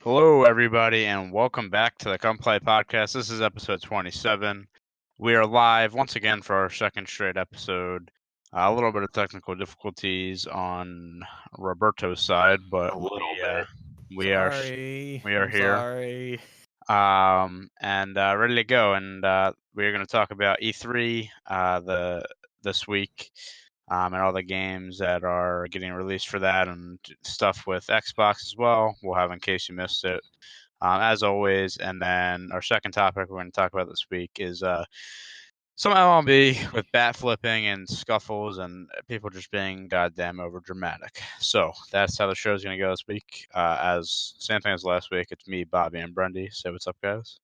Hello, everybody, and welcome back to the Come Play podcast. This is episode 27. We are live once again for our second straight episode. A little bit of technical difficulties on Roberto's side, but A little bit. we are Sorry. we are I'm here, Sorry. and ready to go. And we're going to talk about E3 this week, and all the games that are getting released for that, and stuff with Xbox as well. We'll have in case you missed it, as always. And then our second topic we're going to talk about this week is some MLB with bat flipping and scuffles and people just being goddamn over dramatic. So that's how the show's going to go this week. As same thing as last week, it's me, Bobby, and Brendy. Say what's up, guys.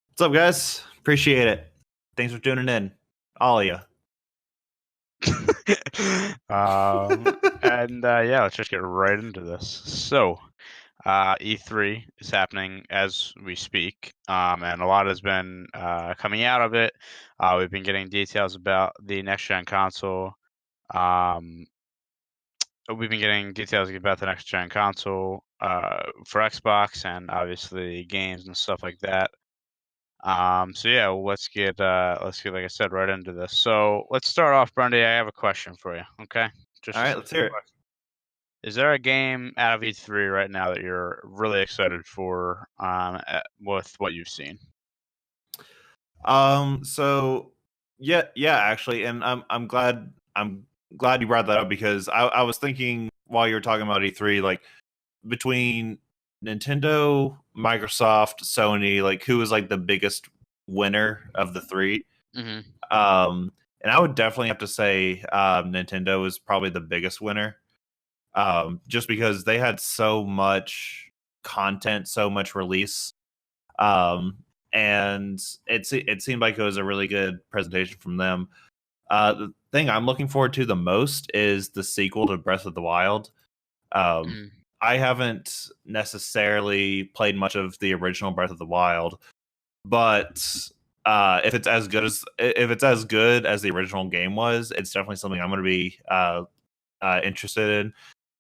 What's up, guys? Appreciate it. Thanks for tuning in, all of you. Yeah, let's just get right into this. So, E3 is happening as we speak, and a lot has been coming out of it. We've been getting details about the next-gen console. We've been getting details about the next-gen console for Xbox, and obviously games and stuff like that. So yeah, let's get like I said right into this. So let's start off, Brendy. I have a question for you. Okay, All right, let's hear it. Is there a game out of E3 right now that you're really excited for with what you've seen? So yeah, actually, and I'm glad you brought that up because I was thinking while you were talking about E3, like between Nintendo, Microsoft, Sony, like who was like the biggest winner of the three? Mm-hmm. And I would definitely have to say Nintendo is probably the biggest winner. Just because they had so much content, so much release, and it seemed like it was a really good presentation from them. The thing I'm looking forward to the most is the sequel to Breath of the Wild. I haven't necessarily played much of the original Breath of the Wild, but if it's as good as the original game was, it's definitely something I'm going to be interested in.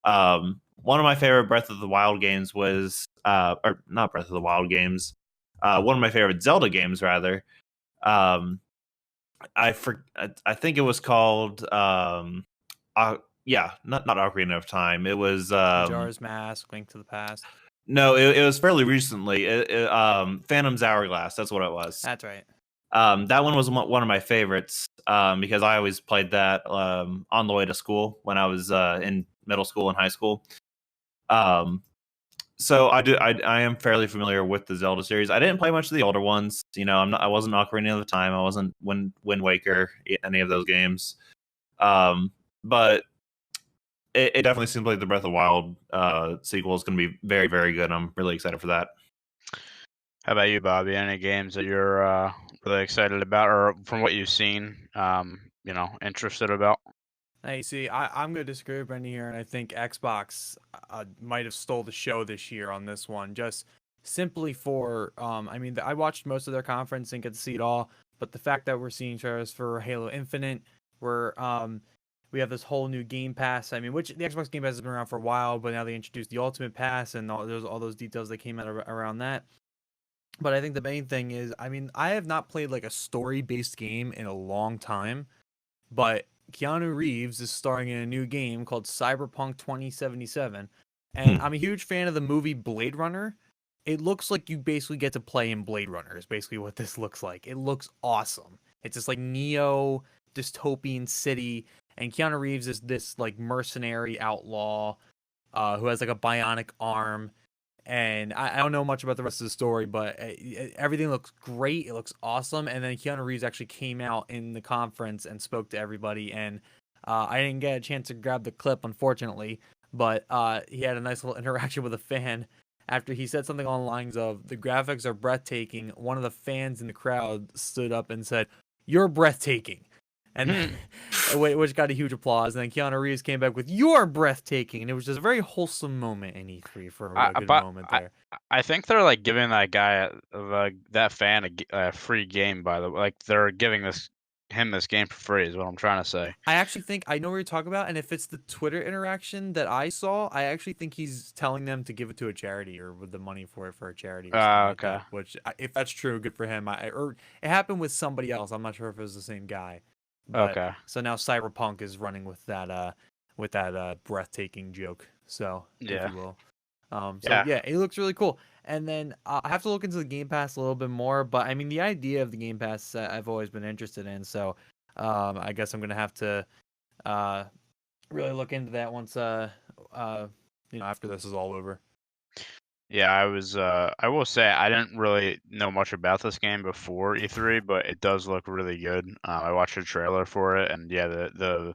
One of my favorite Breath of the Wild games was, or not Breath of the Wild games, one of my favorite Zelda games, rather. I think it was called, not Ocarina of Time. It was Majora's Mask, Link to the Past. No, it was fairly recently. Phantom's Hourglass. That's what it was. That's right. That one was one of my favorites because I always played that on the way to school when I was in middle school and high school. So I am fairly familiar with the Zelda series. I didn't play much of the older ones. You know, I wasn't Ocarina of the Time. I wasn't Wind Waker, any of those games. But it definitely seems like the Breath of the Wild sequel is going to be very, very good. I'm really excited for that. How about you, Bobby? Any games that you're really excited about, or from what you've seen, interested about? Hey, see, I'm going to disagree with Brendy here, and I think Xbox might have stole the show this year on this one, just simply for, I watched most of their conference and get to see it all, but the fact that we're seeing trailers for Halo Infinite, we have this whole new Game Pass. Which the Xbox Game Pass has been around for a while, but now they introduced the Ultimate Pass and all those details that came out around that. But I think the main thing is, I have not played like a story-based game in a long time, but Keanu Reeves is starring in a new game called Cyberpunk 2077, and I'm a huge fan of the movie Blade Runner. It looks like you basically get to play in Blade Runner is basically what this looks like. It looks awesome. It's this like neo dystopian city, and Keanu Reeves is this like mercenary outlaw who has like a bionic arm. And I don't know much about the rest of the story, but everything looks great. It looks awesome. And then Keanu Reeves actually came out in the conference and spoke to everybody. And I didn't get a chance to grab the clip, unfortunately, but he had a nice little interaction with a fan after he said something along the lines of, "The graphics are breathtaking." One of the fans in the crowd stood up and said, "You're breathtaking." And then, which got a huge applause. And then Keanu Reeves came back with, "You're breathtaking." And it was just a very wholesome moment in E3 for a good moment there. I think they're like giving that guy, that fan, a free game. By the way, like they're giving him this game for free. Is what I'm trying to say. I actually think I know what you're talking about, and if it's the Twitter interaction that I saw, I actually think he's telling them to give it to a charity or with the money for it for a charity or something like Okay. that. Which, if that's true, good for him. Or it happened with somebody else. I'm not sure if it was the same guy. But Okay. so now Cyberpunk is running with that breathtaking joke. So if Yeah. you will. Yeah. Yeah, it looks really cool. And then I have to look into the Game Pass a little bit more. But I mean, the idea of the Game Pass I've always been interested in. So I guess I'm gonna have to really look into that once after this is all over. Yeah, I will say I didn't really know much about this game before E3, but it does look really good. I watched a trailer for it, and yeah, the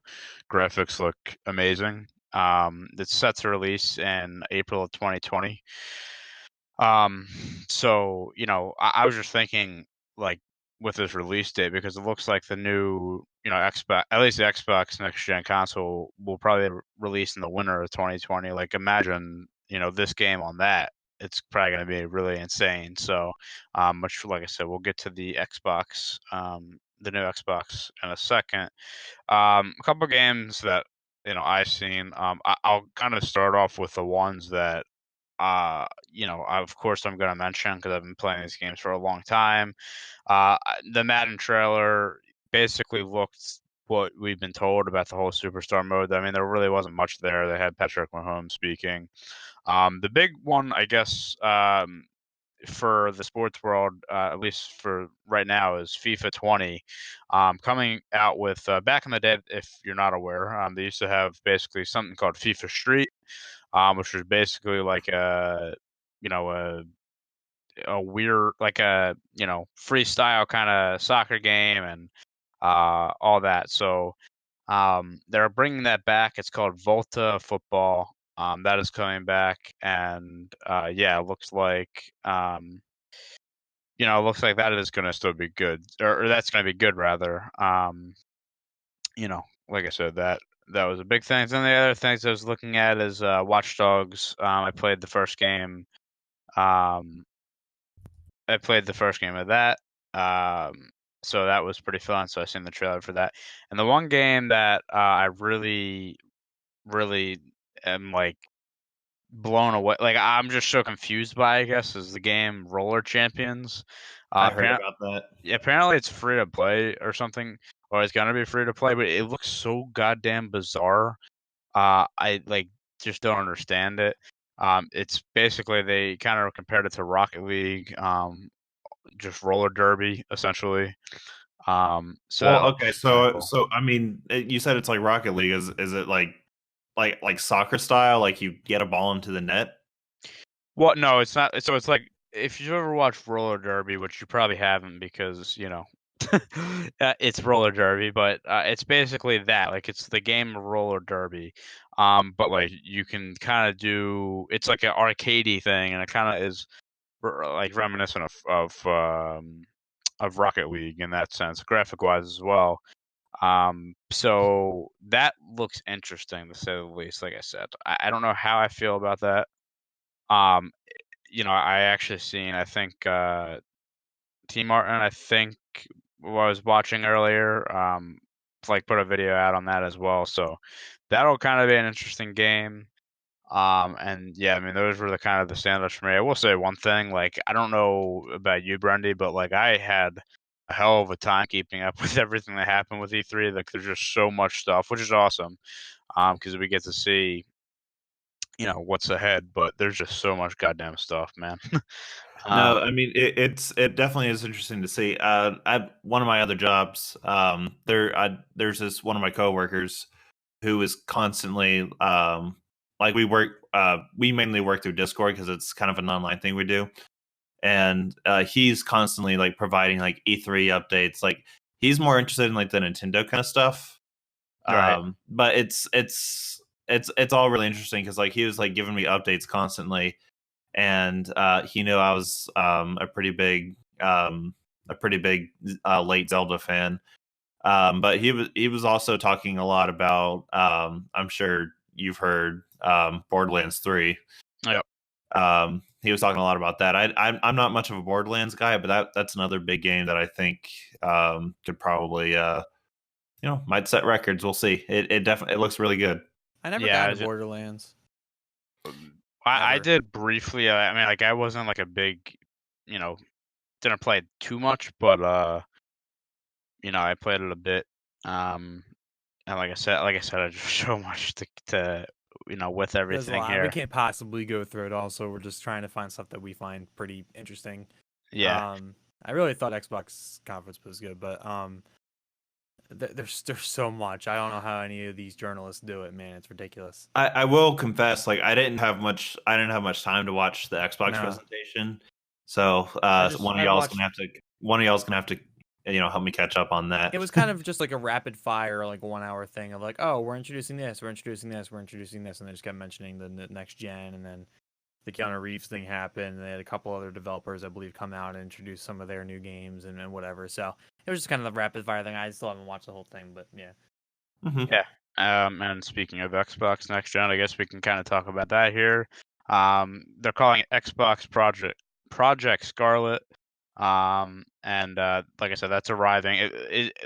graphics look amazing. It's set to release in April of 2020. Um, so I was just thinking like with this release date because it looks like the new Xbox, at least the Xbox next gen console, will probably release in the winter of 2020. Like imagine this game on that. It's probably going to be really insane. So, much like I said, we'll get to the Xbox, the new Xbox in a second. A couple games that I've seen. I'll kind of start off with the ones that of course I'm going to mention because I've been playing these games for a long time. The Madden trailer basically looked what we've been told about the whole superstar mode. I mean, there really wasn't much there. They had Patrick Mahomes speaking. The big one, I guess, for the sports world, at least for right now, is FIFA 20, coming out with back in the day. If you're not aware, they used to have basically something called FIFA Street, which was basically like a weird like a freestyle kind of soccer game and all that. So they're bringing that back. It's called Volta Football. That is coming back, and yeah, it looks like it looks like that is going to still be good, or that's going to be good rather. Like I said, that was a big thing. And the other things I was looking at is Watch Dogs. I played the first game. Um, I played the first game of that. So that was pretty fun. So I seen the trailer for that. And the one game that I really, really am like blown away, like I'm just so confused by, I guess, is the game Roller Champions. I heard about that. Apparently it's free to play or something, or it's gonna be free to play, but it looks so goddamn bizarre. I like just don't understand it. It's basically they kind of compared it to Rocket League, just roller derby essentially. So that Well, looks okay, kinda so cool. I mean, you said it's like Rocket League. Is it like soccer style? Like you get a ball into the net? Well, no, it's not. So it's like if you've ever watched roller derby, which you probably haven't because it's roller derby, but it's basically that. Like it's the game roller derby, but like you can kind of do. It's like an arcadey thing, and it kind of is like reminiscent of Rocket League in that sense, graphic wise as well. So that looks interesting to say the least. Like I said, I don't know how I feel about that. Um, I actually seen, I think, T Martin, I think, was watching earlier, like put a video out on that as well. So that'll kind of be an interesting game. And yeah, I mean, those were the kind of the standouts for me. I will say one thing, like, I don't know about you, Brendy, but like, I had a hell of a time keeping up with everything that happened with E3. Like, there's just so much stuff, which is awesome, because we get to see, what's ahead. But there's just so much goddamn stuff, man. No, um, I mean it definitely is interesting to see. At one of my other jobs, there's this one of my coworkers who is constantly like we mainly work through Discord because it's kind of an online thing we do, and he's constantly like providing like E3 updates. Like he's more interested in like the Nintendo kind of stuff. right. But it's all really interesting because like he was like giving me updates constantly, and he knew I was a pretty big late Zelda fan. But he was also talking a lot about I'm sure you've heard Borderlands 3. Yep. He was talking a lot about that. I'm not much of a Borderlands guy, but that's another big game that I think could probably might set records. We'll see. It definitely looks really good. I never Yeah, got into Borderlands. I did briefly. I mean, like I wasn't like a big, didn't play it too much, but I played it a bit. And like I said, I just so much to with There's a everything lot. here. We can't possibly go through it all, so we're just trying to find stuff that we find pretty interesting. Yeah. I really thought Xbox conference was good, but there's so much. I don't know how any of these journalists do it, man. It's ridiculous. I will confess, like I didn't have much time to watch the Xbox presentation. So one of y'all's gonna have to help me catch up on that. It was kind of just like a rapid fire, like 1 hour thing of like, oh, we're introducing this, we're introducing this, we're introducing this, and they just kept mentioning the next gen, and then the Keanu Reeves thing happened. And they had a couple other developers, I believe, come out and introduce some of their new games and whatever. So it was just kind of the rapid fire thing. I still haven't watched the whole thing, but yeah. Mm-hmm. Yeah. And speaking of Xbox next gen, I guess we can kind of talk about that here. They're calling it Xbox Project Scarlet. And like I said, that's arriving.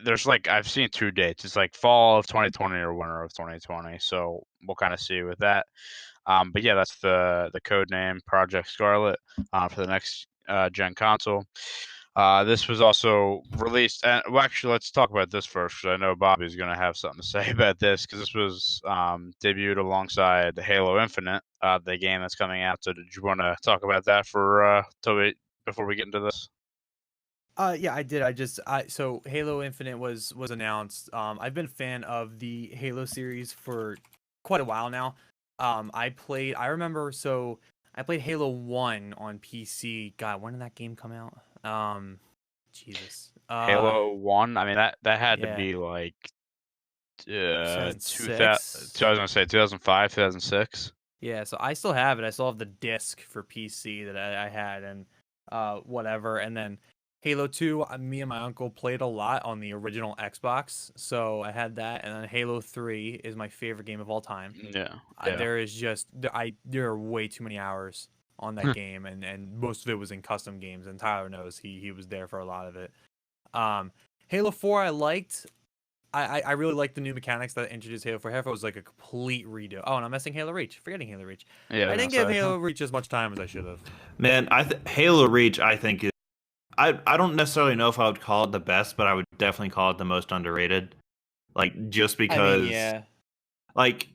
There's like I've seen 2 dates. It's like fall of 2020 or winter of 2020. So we'll kind of see with that. But yeah, that's the code name, Project Scarlet, for the next gen console. This was also released, and well, actually, let's talk about this first, because I know Bobby's going to have something to say about this, because this was debuted alongside Halo Infinite, the game that's coming out. So, did you want to talk about that before we get into this? Yeah, I did. So Halo Infinite was announced. I've been a fan of the Halo series for quite a while now. I played Halo 1 on PC. God, when did that game come out? Jesus. Halo 1. I mean, that had to yeah. be like 2006? 2005, 2006. Yeah, so I still have it. I still have the disc for PC that I had, and whatever. And then Halo 2, me and my uncle played a lot on the original Xbox, so I had that. And then Halo 3 is my favorite game of all time. Yeah. There are way too many hours on that game, and most of it was in custom games. And Tyler knows he was there for a lot of it. Halo 4 I liked. I really like the new mechanics that introduced Halo 4. Halo 4 was like a complete redo. Oh, and I'm missing Halo Reach. Forgetting Halo Reach. Yeah, I didn't give Halo Reach as much time as I should have. Man, Halo Reach, I think, is. I don't necessarily know if I would call it the best, but I would definitely call it the most underrated. Like, just because. I mean, yeah. Like,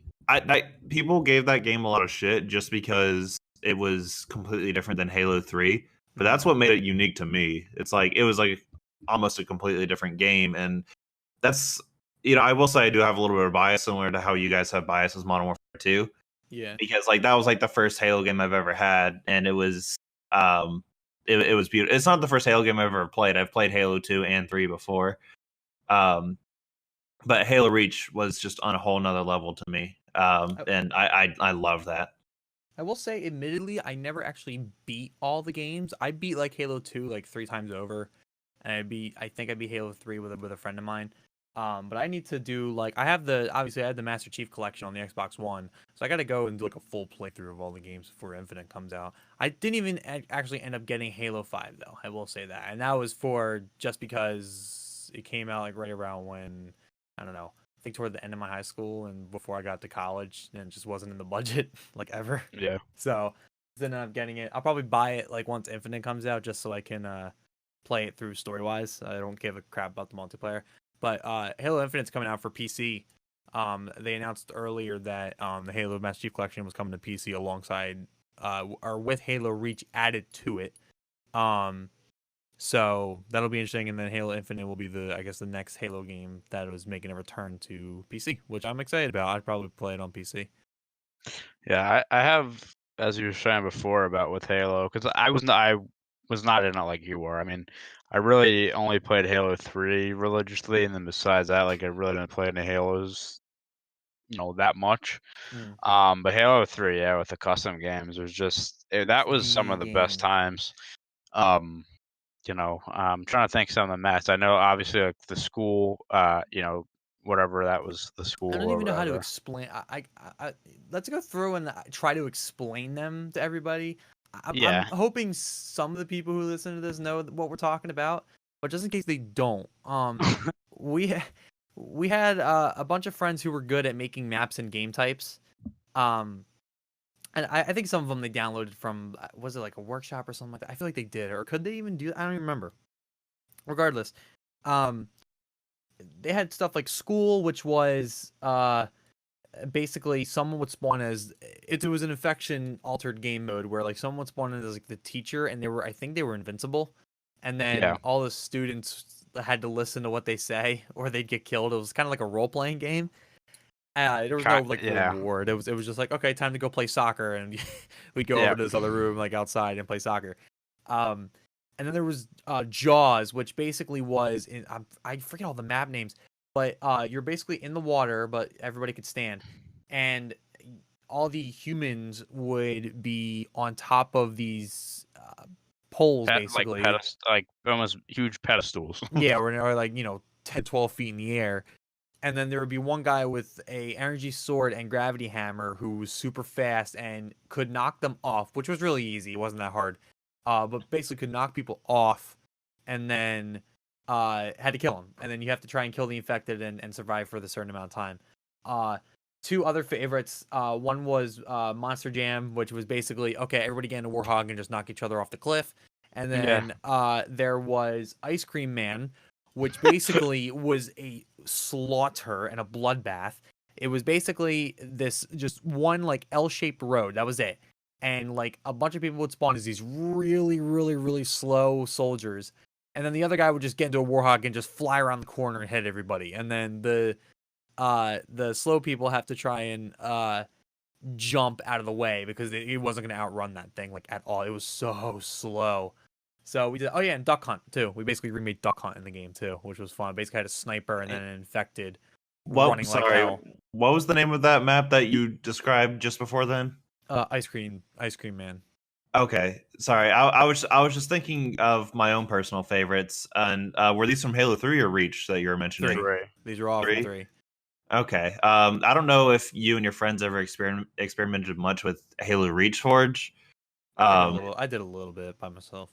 people gave that game a lot of shit just because it was completely different than Halo 3. But that's what made it unique to me. It's like, it was like almost a completely different game. And that's, I will say I do have a little bit of bias, similar to how you guys have bias as Modern Warfare 2. Yeah. Because like that was like the first Halo game I've ever had, and it was it was beautiful. It's not the first Halo game I've ever played. I've played Halo 2 and 3 before. But Halo Reach was just on a whole nother level to me. And I love that. I will say, admittedly, I never actually beat all the games. I beat like Halo 2 like 3 times over. And I think I beat Halo 3 with a friend of mine. But I need to do like I had the Master Chief Collection on the Xbox One, so I got to go and do like a full playthrough of all the games before Infinite comes out. I didn't even actually end up getting Halo 5 though. I will say that, and that was just because it came out like right around when, I don't know, I think toward the end of my high school and before I got to college, and it just wasn't in the budget like ever. Yeah. So then I'm getting it. I'll probably buy it like once Infinite comes out, just so I can play it through story wise. I don't give a crap about the multiplayer. But Halo Infinite's coming out for PC. They announced earlier that the Halo Master Chief Collection was coming to PC alongside or with Halo Reach added to it. So that'll be interesting. And then Halo Infinite will be the next Halo game that was making a return to PC, which I'm excited about. I'd probably play it on PC. Yeah, I have, as you were saying before about with Halo, because I was not in it like you were. I mean, I really only played Halo 3 religiously, and then besides that, like I really didn't play any Halos, that much. But Halo 3, yeah, with the custom games, was just that was some of the best times. I'm trying to think some of the maps. I know obviously like the school, whatever that was, the school I don't or even know how to whatever. explain. Let's go through and try to explain them to everybody. I'm Yeah. hoping some of the people who listen to this know what we're talking about, but just in case they don't, we we had a bunch of friends who were good at making maps and game types. Um, and I think some of them they downloaded from was it like a workshop or something like that? I feel like they did, or could they even do? I don't even remember. Regardless, um, they had stuff like school, which was basically someone would spawn as it was an infection altered game mode where like someone would spawn as like the teacher and I think they were invincible, and then Yeah. all the students had to listen to what they say or they'd get killed. It was kind of like a role playing game. There was no like Yeah. reward. It was just like, okay, time to go play soccer, and we'd go Yeah. over to this other room like outside and play soccer. Um, and then there was Jaws, which basically was I forget all the map names, but you're basically in the water, but everybody could stand, and all the humans would be on top of these poles, basically. Like almost huge pedestals. Yeah, or like 10, 12 feet in the air. And then there would be one guy with a energy sword and gravity hammer who was super fast and could knock them off, which was really easy. It wasn't that hard. But basically could knock people off and then had to kill them. And then you have to try and kill the infected and survive for the certain amount of time. Two other favorites. One was Monster Jam, which was basically, okay, everybody get in a warthog and just knock each other off the cliff. And then there was Ice Cream Man, which basically was a slaughter and a bloodbath. It was basically this just one like L-shaped road. That was it. And like a bunch of people would spawn as these really, really, really slow soldiers. And then the other guy would just get into a warhog and just fly around the corner and hit everybody. And then the slow people have to try and jump out of the way because he wasn't going to outrun that thing like at all. It was so slow. So we did. Oh yeah, and Duck Hunt too. We basically remade Duck Hunt in the game too, which was fun. Basically had a sniper and then an infected running like hell. What was the name of that map that you described just before then? Ice Cream Man. Okay, sorry. I was just thinking of my own personal favorites. And were these from Halo 3 or Reach that you were mentioning? 3. These are all from 3. Okay. I don't know if you and your friends ever experimented much with Halo Reach Forge. I did a little bit by myself.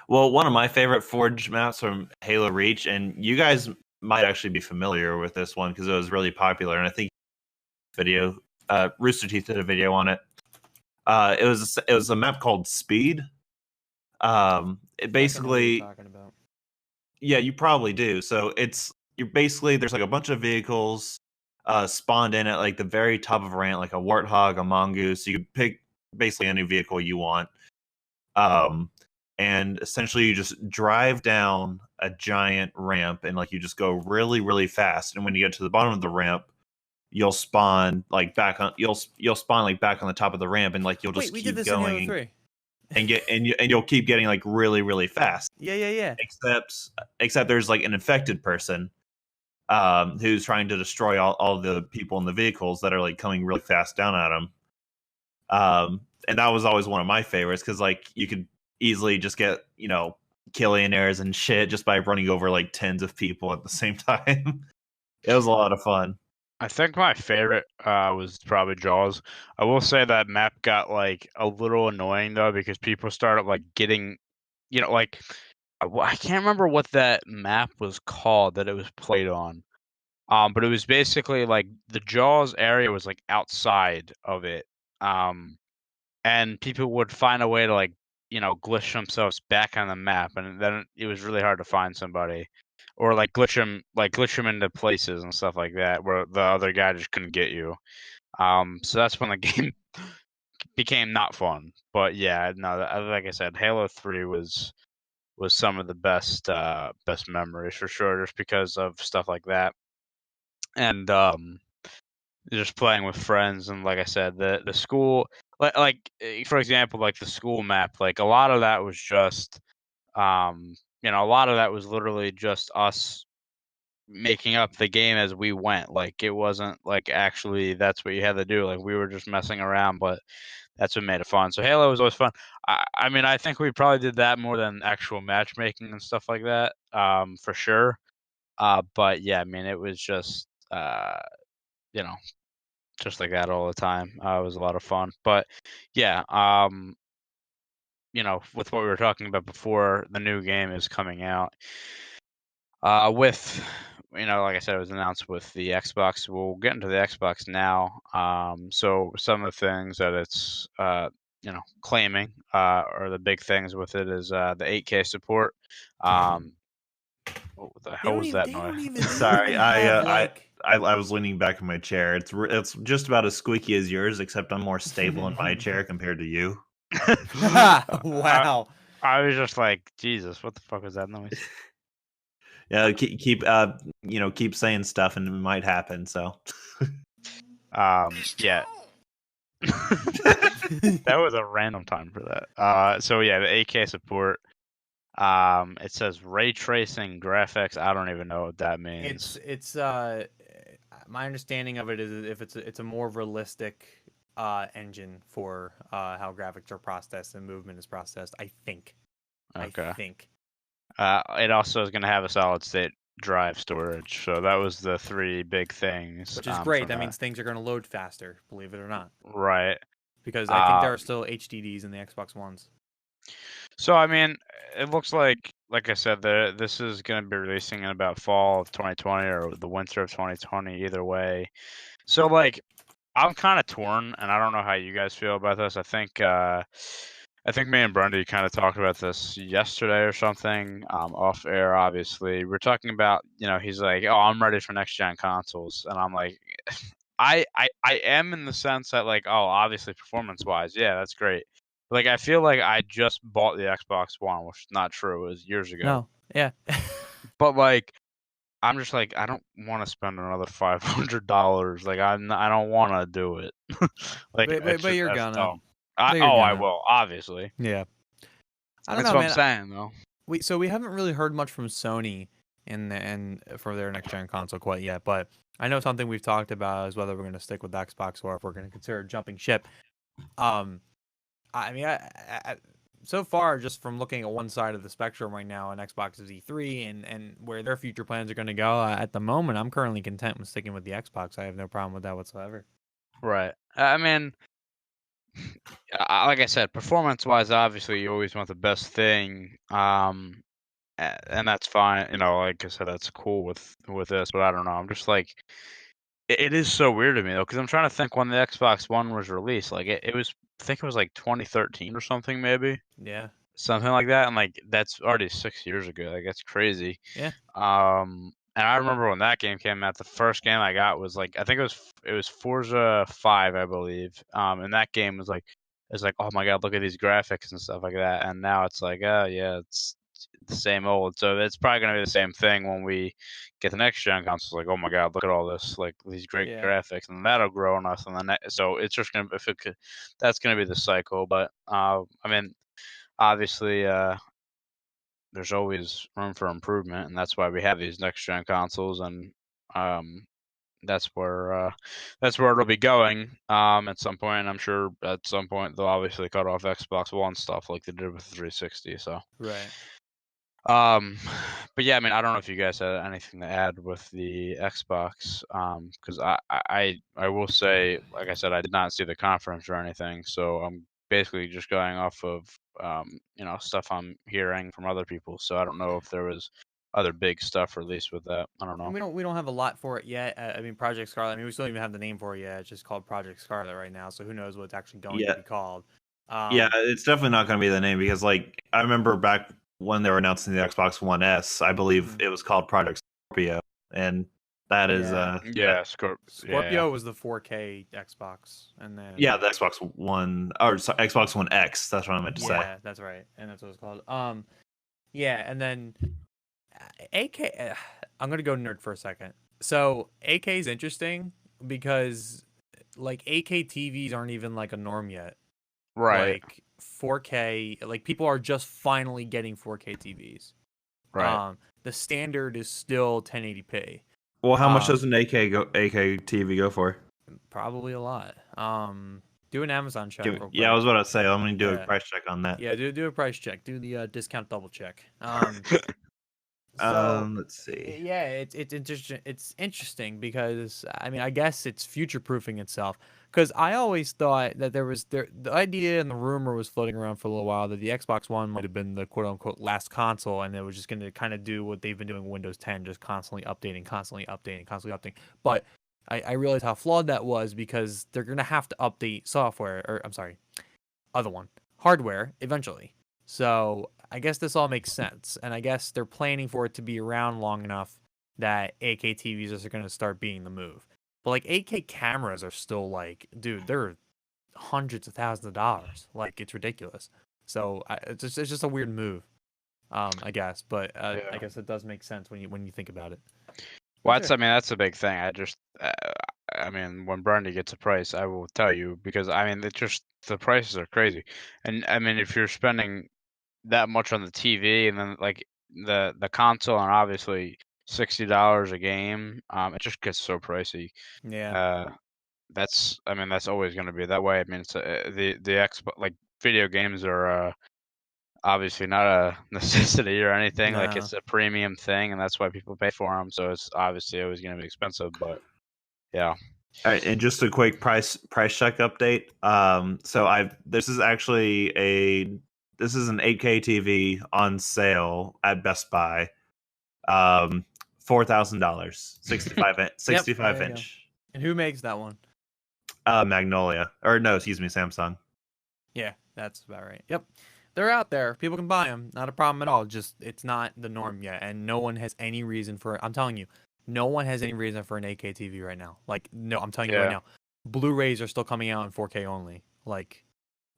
Well, one of my favorite Forge maps from Halo Reach, and you guys might actually be familiar with this one because it was really popular, and I think Rooster Teeth did a video on it. It was a map called Speed. It basically, talking about. Yeah, you probably do. So there's like a bunch of vehicles spawned in at like the very top of a ramp, like a warthog, a mongoose. You can pick basically any vehicle you want. And essentially you just drive down a giant ramp and like you just go really, really fast. And when you get to the bottom of the ramp, you'll spawn like back on you'll spawn like back on the top of the ramp and like you'll just we keep did this going in Halo 3. and you'll keep getting like really, really fast. Yeah. Except there's like an infected person who's trying to destroy all the people in the vehicles that are like coming really fast down at him. And that was always one of my favorites because like you could easily just get killionaires and shit just by running over like tens of people at the same time. It was a lot of fun. I think my favorite was probably Jaws. I will say that map got like a little annoying though because people started like getting, like I can't remember what that map was called that it was played on. But it was basically like the Jaws area was like outside of it. And people would find a way to like, glitch themselves back on the map, and then it was really hard to find somebody, or like glitch them into places and stuff like that, where the other guy just couldn't get you. So that's when the game became not fun. But yeah, no, like I said, Halo 3 was some of the best memories for sure, just because of stuff like that, and just playing with friends, and like I said, the school, for example, like the school map, like a lot of that was just, a lot of that was literally just us making up the game as we went. Like it wasn't like actually that's what you had to do. Like we were just messing around, but that's what made it fun. So Halo was always fun. I mean, I think we probably did that more than actual matchmaking and stuff like that, for sure. But yeah, I mean, it was just just like that all the time. It was a lot of fun. But yeah, with what we were talking about before, the new game is coming out. With like I said, it was announced with the Xbox. We'll get into the Xbox now. So some of the things that it's claiming, or the big things with it is the 8K support. What the hell was that noise? Sorry, I was leaning back in my chair. It's just about as squeaky as yours, except I'm more stable in my chair compared to you. Wow. I was just like, Jesus, what the fuck was that noise? Yeah, keep saying stuff and it might happen. So, yeah. That was a random time for that. So yeah, the 8K support. It says ray tracing graphics. I don't even know what that means. It's my understanding of it is if it's a more realistic engine for how graphics are processed and movement is processed. I think. Okay. I think. It also is going to have a solid state drive storage. So that was the three big things. Which is great. That means things are going to load faster, believe it or not. Right. Because I think there are still HDDs in the Xbox Ones. So, I mean, it looks like I said, this is going to be releasing in about fall of 2020 or the winter of 2020, either way. So, like, I'm kind of torn, and I don't know how you guys feel about this. I think me and Brendy kind of talked about this yesterday or something, off air. Obviously, we're talking about, he's like, "Oh, I'm ready for next gen consoles," and I'm like, I am, in the sense that, like, oh, obviously performance wise, yeah, that's great. Like, I feel like I just bought the Xbox One, which is not true. It was years ago. No, yeah. But like, I'm just like, I don't want to spend another $500. Like, I don't want to do it. Like, but you're gonna. Dumb. But you're I gonna. will, obviously. Yeah. I don't That's know, what man. I'm saying, though. We haven't really heard much from Sony in for their next gen console quite yet, but I know something we've talked about is whether we're going to stick with Xbox or if we're going to consider jumping ship. I mean, so far, just from looking at one side of the spectrum right now, on Xbox's E3 and where their future plans are going to go, at the moment, I'm currently content with sticking with the Xbox. I have no problem with that whatsoever. Right. I mean, like I said, performance-wise, obviously, you always want the best thing, and that's fine. Like I said, that's cool with this, but I don't know. I'm just like, it is so weird to me, though, because I'm trying to think when the Xbox One was released. Like, it was, I think it was like 2013 or something, maybe. Yeah. Something like that, and like that's already 6 years ago. Like, that's crazy. Yeah. And I remember when that game came out, the first game I got was like, I think it was Forza 5, I believe. And that game was like, it's like, oh my god, look at these graphics and stuff like that. And now it's like, oh yeah, it's the same old. So it's probably gonna be the same thing when we get the next gen consoles. Like, oh my god, look at all this, like these great graphics, and that'll grow on us. And then so it's just gonna, that's gonna be the cycle. But I mean, obviously, there's always room for improvement, and that's why we have these next gen consoles, and that's where it'll be going at some point. I'm sure at some point they'll obviously cut off Xbox One stuff like they did with the 360. So Right. But yeah, I mean, I don't know if you guys had anything to add with the Xbox, because I will say, like I said, I did not see the conference or anything, so I'm basically just going off of stuff I'm hearing from other people. So I don't know if there was other big stuff released with that. I don't know. We don't have a lot for it yet. I mean, Project Scarlet. I mean, we still don't even have the name for it yet. It's just called Project Scarlet right now. So who knows what it's actually going to be called? Yeah, it's definitely not going to be the name, because like I remember back when they were announcing the Xbox One S, I believe it was called Project Scorpio, and that is Scorpio was the 4K Xbox, and then the Xbox One, or sorry, Xbox One X. That's what I meant to say. Yeah, that's right, and that's what it's called. And then AK. I'm gonna go nerd for a second. So AK is interesting because like AK TVs aren't even like a norm yet. Right. Like 4K, like people are just finally getting 4K TVs. Right. The standard is still 1080p. Well, how much does an AK TV go for? Probably a lot. Do an Amazon check. I was about to say, I'm going to do a price check on that. Yeah, do a price check. Do the discount double check. So Let's see. yeah, it's interesting because I mean I guess it's future proofing itself. Because I always thought that the idea and the rumor was floating around for a little while that the Xbox One might have been the quote unquote last console, and it was just going to kind of do what they've been doing with Windows 10, just constantly updating, constantly updating, constantly updating. But I realized how flawed that was because they're going to have to update software, or I'm sorry, other one, hardware eventually. So I guess this all makes sense, and I guess they're planning for it to be around long enough that 8K TVs are going to start being the move. But like 8K cameras are still like, dude, they're hundreds of thousands of dollars. Like it's ridiculous. So it's just a weird move, I guess. But I guess it does make sense when you think about it. Well, that's a big thing. I mean, when Brendy gets a price, I will tell you because I mean, it's just the prices are crazy, and I mean, if you're spending that much on the TV and then like the console and obviously $60 a game, it just gets so pricey. Yeah. That's always going to be that way. I mean, it's the Xbox like video games are obviously not a necessity or anything. Like No. it's a premium thing, and that's why people pay for them. So it's obviously always going to be expensive. But yeah. All right, and just a quick price check update. So this is actually this is an 8K TV on sale at Best Buy. $4,000, 65 inch. And who makes that one? Magnolia, or no, excuse me, Samsung. Yeah, that's about right. Yep. They're out there. People can buy them. Not a problem at all. Just it's not the norm yet, and no one has any reason for it. I'm telling you, no one has any reason for an 8K TV right now. Like, no, I'm telling you right now, Blu-rays are still coming out in 4K only. Like,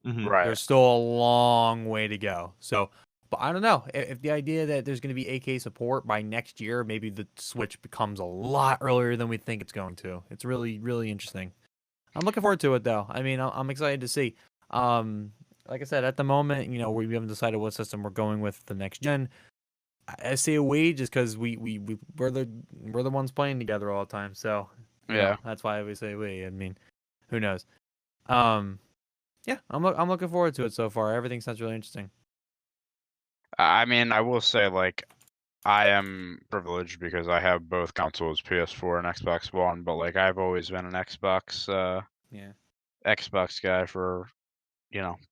there's still a long way to go. So, but I don't know if the idea that there's going to be 8K support by next year, maybe the Switch becomes a lot earlier than we think it's going to. It's really, really interesting. I'm looking forward to it, though. I mean, I'm excited to see. Like I said, at the moment, you know, we haven't decided what system we're going with the next gen. I say we just because we're the ones playing together all the time. So yeah, that's why we say we. I mean, who knows? Yeah, I'm looking forward to it so far. Everything sounds really interesting. I mean, I will say like I am privileged because I have both consoles, PS4 and Xbox One. But like I've always been an Xbox guy for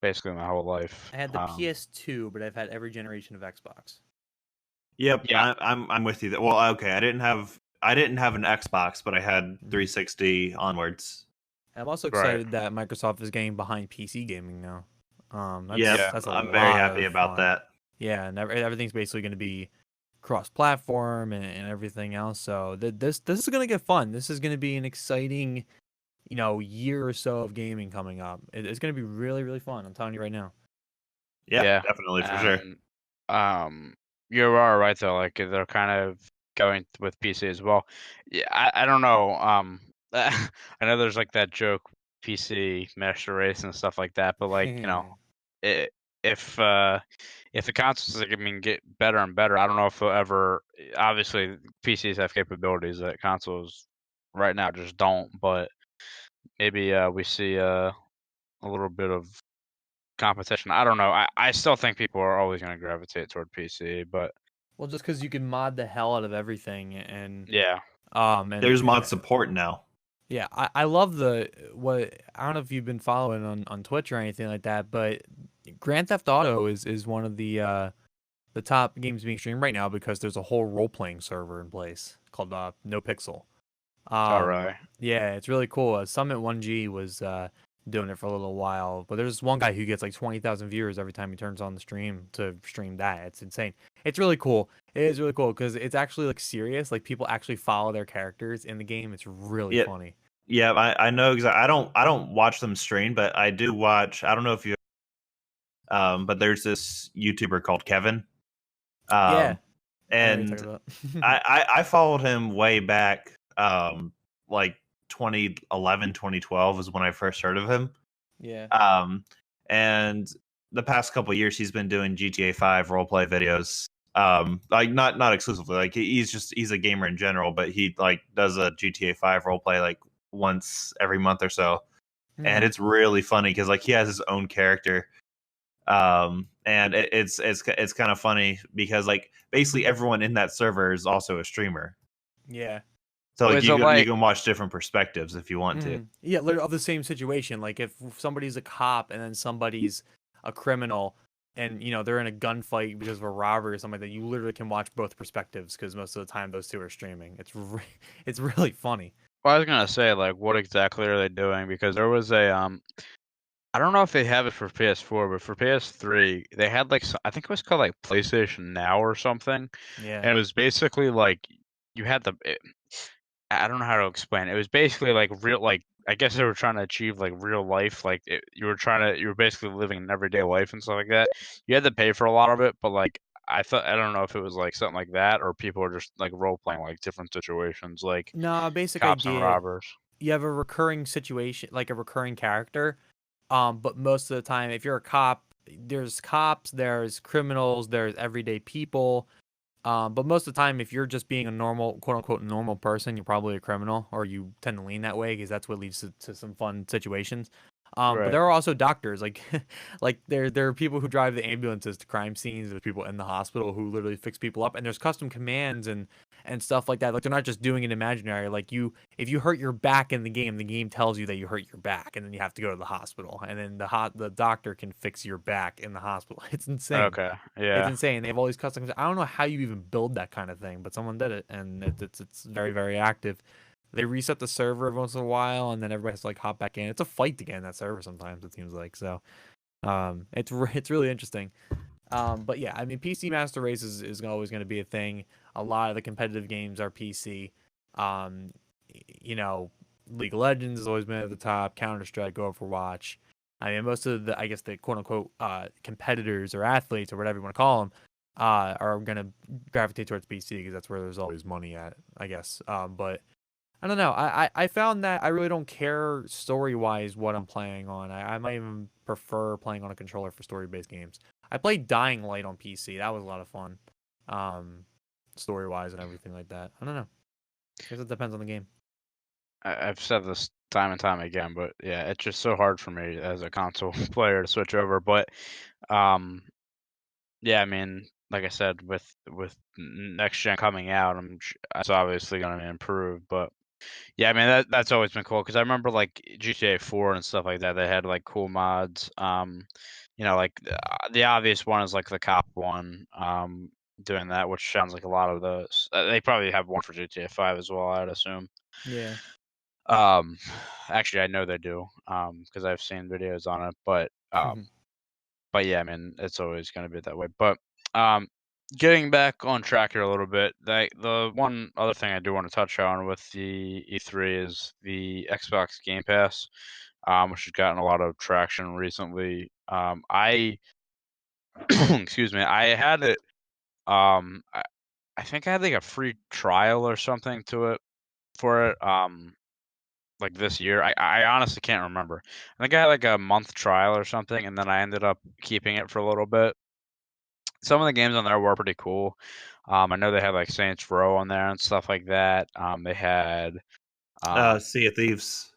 basically my whole life. I had the PS2, but I've had every generation of Xbox. Yep, yeah. I'm with you. Well, okay, I didn't have an Xbox, but I had 360 onwards. I'm also excited that Microsoft is getting behind PC gaming now. I'm very happy about that. Yeah, and everything's basically going to be cross-platform and everything else. So this is going to get fun. This is going to be an exciting, year or so of gaming coming up. It's going to be really, really fun. I'm telling you right now. Yeah, definitely for sure. You are right though. Like they're kind of going with PC as well. Yeah, I don't know. I know there's like that joke PC master race and stuff like that, but like if the consoles get better and better, I don't know if they'll ever. Obviously, PCs have capabilities that consoles right now just don't. But maybe we see a little bit of competition. I don't know. I still think people are always going to gravitate toward PC, but just because you can mod the hell out of everything, and and there's mod support now. Yeah, I love I don't know if you've been following on Twitch or anything like that, but Grand Theft Auto is one of the top games being streamed right now because there's a whole role playing server in place called No Pixel. All right. Yeah, it's really cool. Summit 1G was doing it for a little while, but there's one guy who gets like 20,000 viewers every time he turns on the stream to stream that. It's insane. It's really cool. It is really cool because it's actually like serious. Like people actually follow their characters in the game. It's really funny. Yeah, I know exactly. I don't watch them stream, but I do watch. I don't know if you, but there's this YouTuber called Kevin. And I followed him way back, like 2011, 2012 is when I first heard of him. Yeah. And the past couple of years, he's been doing GTA 5 roleplay videos. Like not exclusively. Like he's a gamer in general, but he like does a GTA 5 roleplay like once every month or so, and it's really funny because like he has his own character, and and it's kind of funny because like basically everyone in that server is also a streamer. Yeah. So like Was it you like can watch different perspectives if you want to. Yeah, literally of the same situation. Like if somebody's a cop and then somebody's a criminal, and they're in a gunfight because of a robbery or something like that, you literally can watch both perspectives because most of the time those two are streaming. It's really funny. well, I was gonna say like what exactly are they doing? Because there was a I don't know if they have it for PS4, but for PS3 they had like I think it was called like PlayStation Now or something, Yeah. and it was basically like you had I don't know how to explain it. It was basically like real, like I guess they were trying to achieve like real life, like you were basically living an everyday life and stuff like that. You had to pay for a lot of it, but like I don't know if it was like something like that or people were just like role playing like different situations, like Nah, basic cops and idea. robbers. You have a recurring situation, like a recurring character. But most of the time, if you're a cop, there's cops, there's criminals, there's everyday people. But most of the time, if you're just being a normal, quote unquote, normal person, you're probably a criminal, or you tend to lean that way because that's what leads to some fun situations. But Right. there are also doctors, like, like there are people who drive the ambulances to crime scenes. There's people in the hospital who literally fix people up, and there's custom commands and stuff like that. Like they're not just doing it imaginary. Like if you hurt your back in the game tells you that you hurt your back, and then you have to go to the hospital, and then the doctor can fix your back in the hospital. It's insane. Okay. It's Yeah. insane. They have all these customs. I don't know how you even build that kind of thing, but someone did it, and it's very very active. They reset the server every once in a while, and then everybody has to like hop back in. It's a fight to get in that server sometimes. It seems like so. It's really interesting. But yeah, I mean, PC Master Race is always going to be a thing. A lot of the competitive games are PC. Um, League of Legends has always been at the top. Counter Strike, Overwatch. I mean, most of the, I guess, the quote unquote competitors or athletes or whatever you want to call them, are going to gravitate towards PC because that's where there's always money at, I guess. But I don't know. I found that I really don't care story wise what I'm playing on. I might even prefer playing on a controller for story based games. I played Dying Light on PC. That was a lot of fun. Story wise and everything like that. I don't know. I guess it depends on the game. I've said this time and time again, but yeah, it's just so hard for me as a console player to switch over. But um, yeah, I mean, like I said, with next gen coming out, it's obviously going to improve. But yeah, I mean that's always been cool because I remember like GTA 4 and stuff like that. They had like cool mods. Like the obvious one is like the cop one. Doing that, which sounds like a lot of those. They probably have one for GTA 5 as well, I'd assume. Yeah. Um, Actually, I know they do. Because I've seen videos on it, but yeah, I mean, it's always going to be that way. But um, getting back on track here a little bit, the one other thing I do want to touch on with the E3 is the Xbox Game Pass, which has gotten a lot of traction recently. I excuse me, I had it. I think I had like a free trial or something to it for it. Like this year. I honestly can't remember. I think I had like a month trial or something, and then I ended up keeping it for a little bit. Some of the games on there were pretty cool. I know they had like Saints Row on there and stuff like that. They had Sea of Thieves.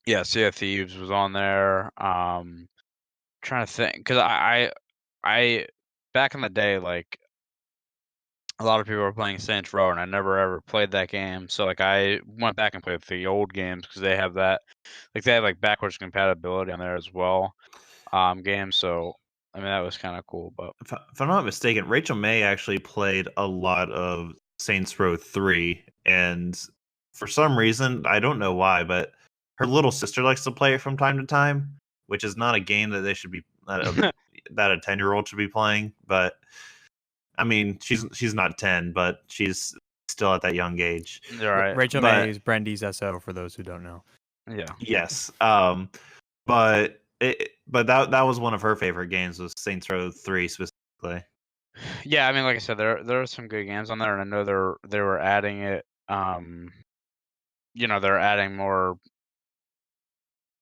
yeah, Sea of Thieves was on there. Trying to think because I back in the day, like a lot of people were playing Saints Row, and I never ever played that game. So like I went back and played the old games because they have that, like they have like backwards compatibility on there as well. Games. So I mean that was kind of cool. But If I'm not mistaken, Rachel May actually played a lot of Saints Row 3, and for some reason, I don't know why, but her little sister likes to play it from time to time, which is not a game that they should be that a 10-year-old should be playing. But I mean, she's not 10, but she's still at that young age. all right. Rachel But May is Brendy's SO for those who don't know. Yeah. yes, but that was one of her favorite games was Saints Row 3 specifically. Yeah, I mean, like I said, there are some good games on there, and I know they were adding it. They're adding more.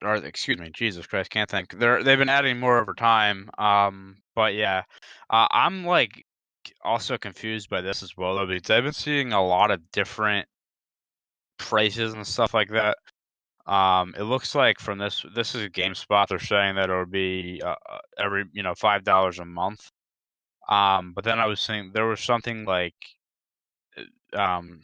Or excuse me, Jesus Christ, can't think. They've been adding more over time. But yeah, I'm like also confused by this as well though because I've been seeing a lot of different prices and stuff like that. It looks like from this is GameSpot. They're saying that it'll be every $5 a month. But then I was saying there was something like um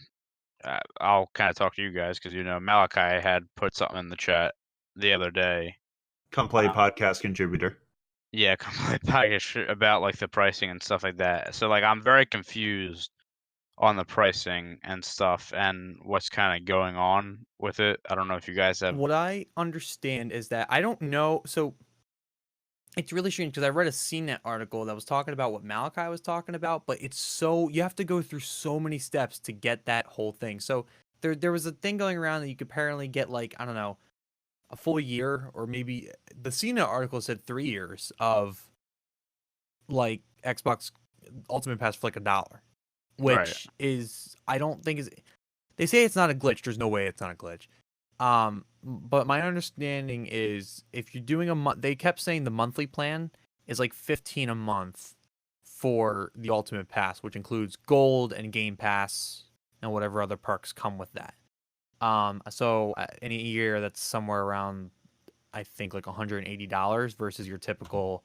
I'll kind of talk to you guys because Malachi had put something in the chat the other day. Come play podcast contributor. Yeah, about like the pricing and stuff like that. So like I'm very confused on the pricing and stuff and what's kind of going on with it. I don't know if you guys have. What I understand is that I don't know. So it's really strange because I read a CNET article that was talking about what Malachi was talking about, but you have to go through so many steps to get that whole thing. So there was a thing going around that you could apparently get like, I don't know, a full year, or maybe the CNET article said 3 years of like Xbox Ultimate Pass for like $1, which Right. is, I don't think is, they say it's not a glitch. There's no way it's not a glitch. But my understanding is if you're doing a month, they kept saying the monthly plan is like $15 a month for the Ultimate Pass, which includes Gold and Game Pass and whatever other perks come with that. So in a year that's somewhere around, I think like $180 versus your typical,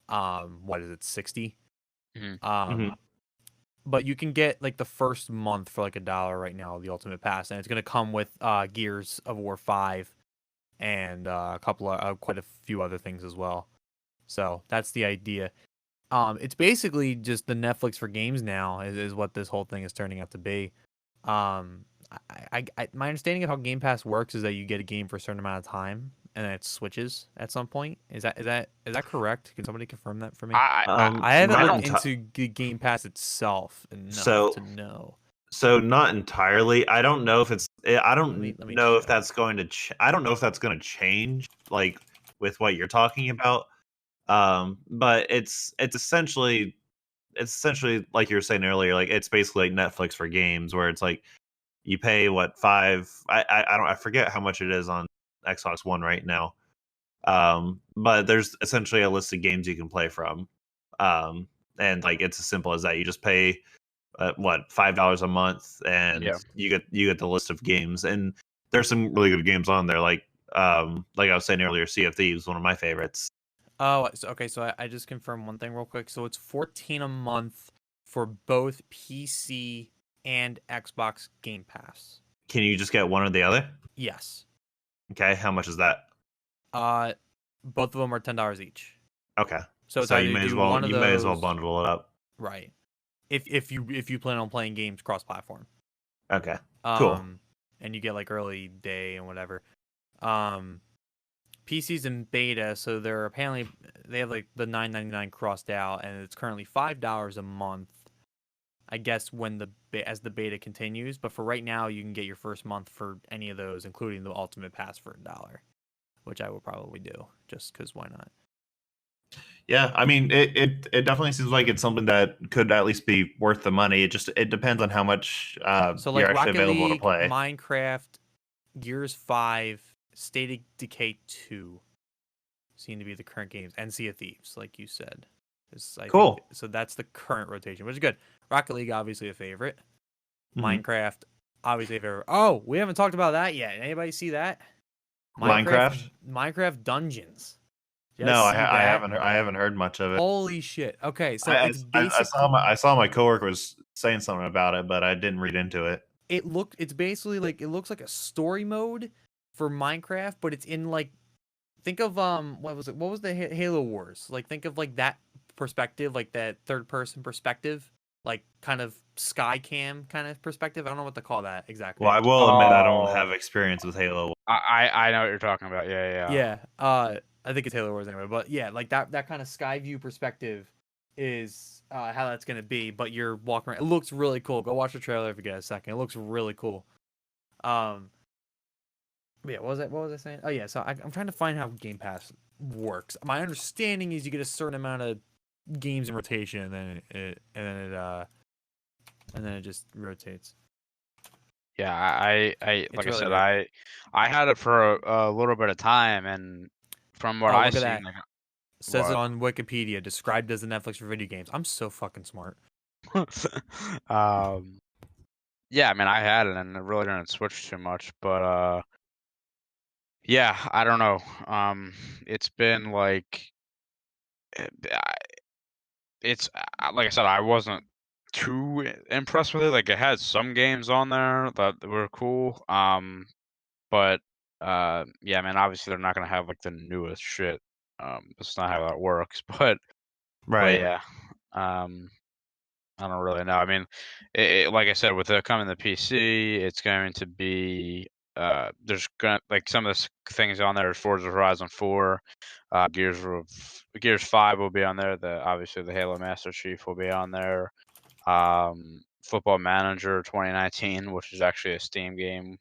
what is it, 60? But you can get like the first month for like $1 right now, the Ultimate Pass, and it's going to come with Gears of War 5 and a couple of quite a few other things as well. So that's the idea. It's basically just the Netflix for games now is what this whole thing is turning out to be. My understanding of how Game Pass works is that you get a game for a certain amount of time and then it switches at some point. Is that correct? Can somebody confirm that for me? I haven't looked into Game Pass itself enough to know. So not entirely. I don't know if it's. I don't know if that's going to. I don't know if that's going to change, like with what you're talking about. But it's essentially like you were saying earlier. Like it's basically like Netflix for games, where it's like you pay what $5. I forget how much it is on Xbox One right now. But there's essentially a list of games you can play from. And like it's as simple as that. You just pay what $5 a month, and you get the list of games, and there's some really good games on there. Like I was saying earlier, Sea of Thieves, one of my favorites. Oh, okay. So I just confirmed one thing real quick. So it's $14 a month for both PC and Xbox Game Pass. Can you just get one or the other? Yes. Okay. How much is that? Both of them are $10 each. Okay. So you may as well bundle it up. Right. If you plan on playing games cross-platform. Okay. Cool. And you get like early day and whatever. PC's in beta, so they have like the $9.99 crossed out, and it's currently $5 a month. I guess as the beta continues, but for right now, you can get your first month for any of those, including the Ultimate Pass for $1, which I will probably do just because why not? Yeah, I mean, it definitely seems like it's something that could at least be worth the money. It depends on how much so like you're actually Rocket available League, to play. Minecraft, Gears 5, State of Decay 2 seem to be the current games, and Sea of Thieves, like you said. Cool. So that's the current rotation, which is good. Rocket League, obviously a favorite. Mm-hmm. Minecraft, obviously a favorite. Oh, we haven't talked about that yet. Anybody see that? Minecraft Dungeons. No, I haven't heard much of it. Holy shit! Okay, so I saw my coworker was saying something about it, but I didn't read into it. It's basically like it looks like a story mode for Minecraft, but it's in like, think of what was the Halo Wars? Like think of like that perspective, like that third person perspective, like kind of sky cam kind of perspective. I don't know what to call that exactly. Well, I will admit I don't have experience with Halo. I know what you're talking about. Yeah. I think it's Halo Wars anyway, but yeah, like that kind of sky view perspective is how that's gonna be. But you're walking around. It looks really cool. Go watch the trailer if you get a second. It looks really cool. Yeah, what was I saying? Oh yeah, so I'm trying to find how Game Pass works. My understanding is you get a certain amount of games in rotation, and then it just rotates. Yeah, I like really I said, weird. I had it for a little bit of time, and from what I've seen, like, says it on Wikipedia, described as the Netflix for video games. I'm so fucking smart. Yeah, I mean, I had it, and it really didn't switch too much, but Yeah, I don't know. It's been like it's like I said, I wasn't too impressed with it. Like it had some games on there that were cool. But yeah, man, obviously they're not gonna have like the newest shit. That's not how that works. But Right. yeah, um, I don't really know. I mean, like I said, with it coming to PC, it's going to be there's gonna like some of the things on there is Forza Horizon 4, Gears 5 will be on there. Obviously the Halo Master Chief will be on there. Football Manager 2019, which is actually a Steam game,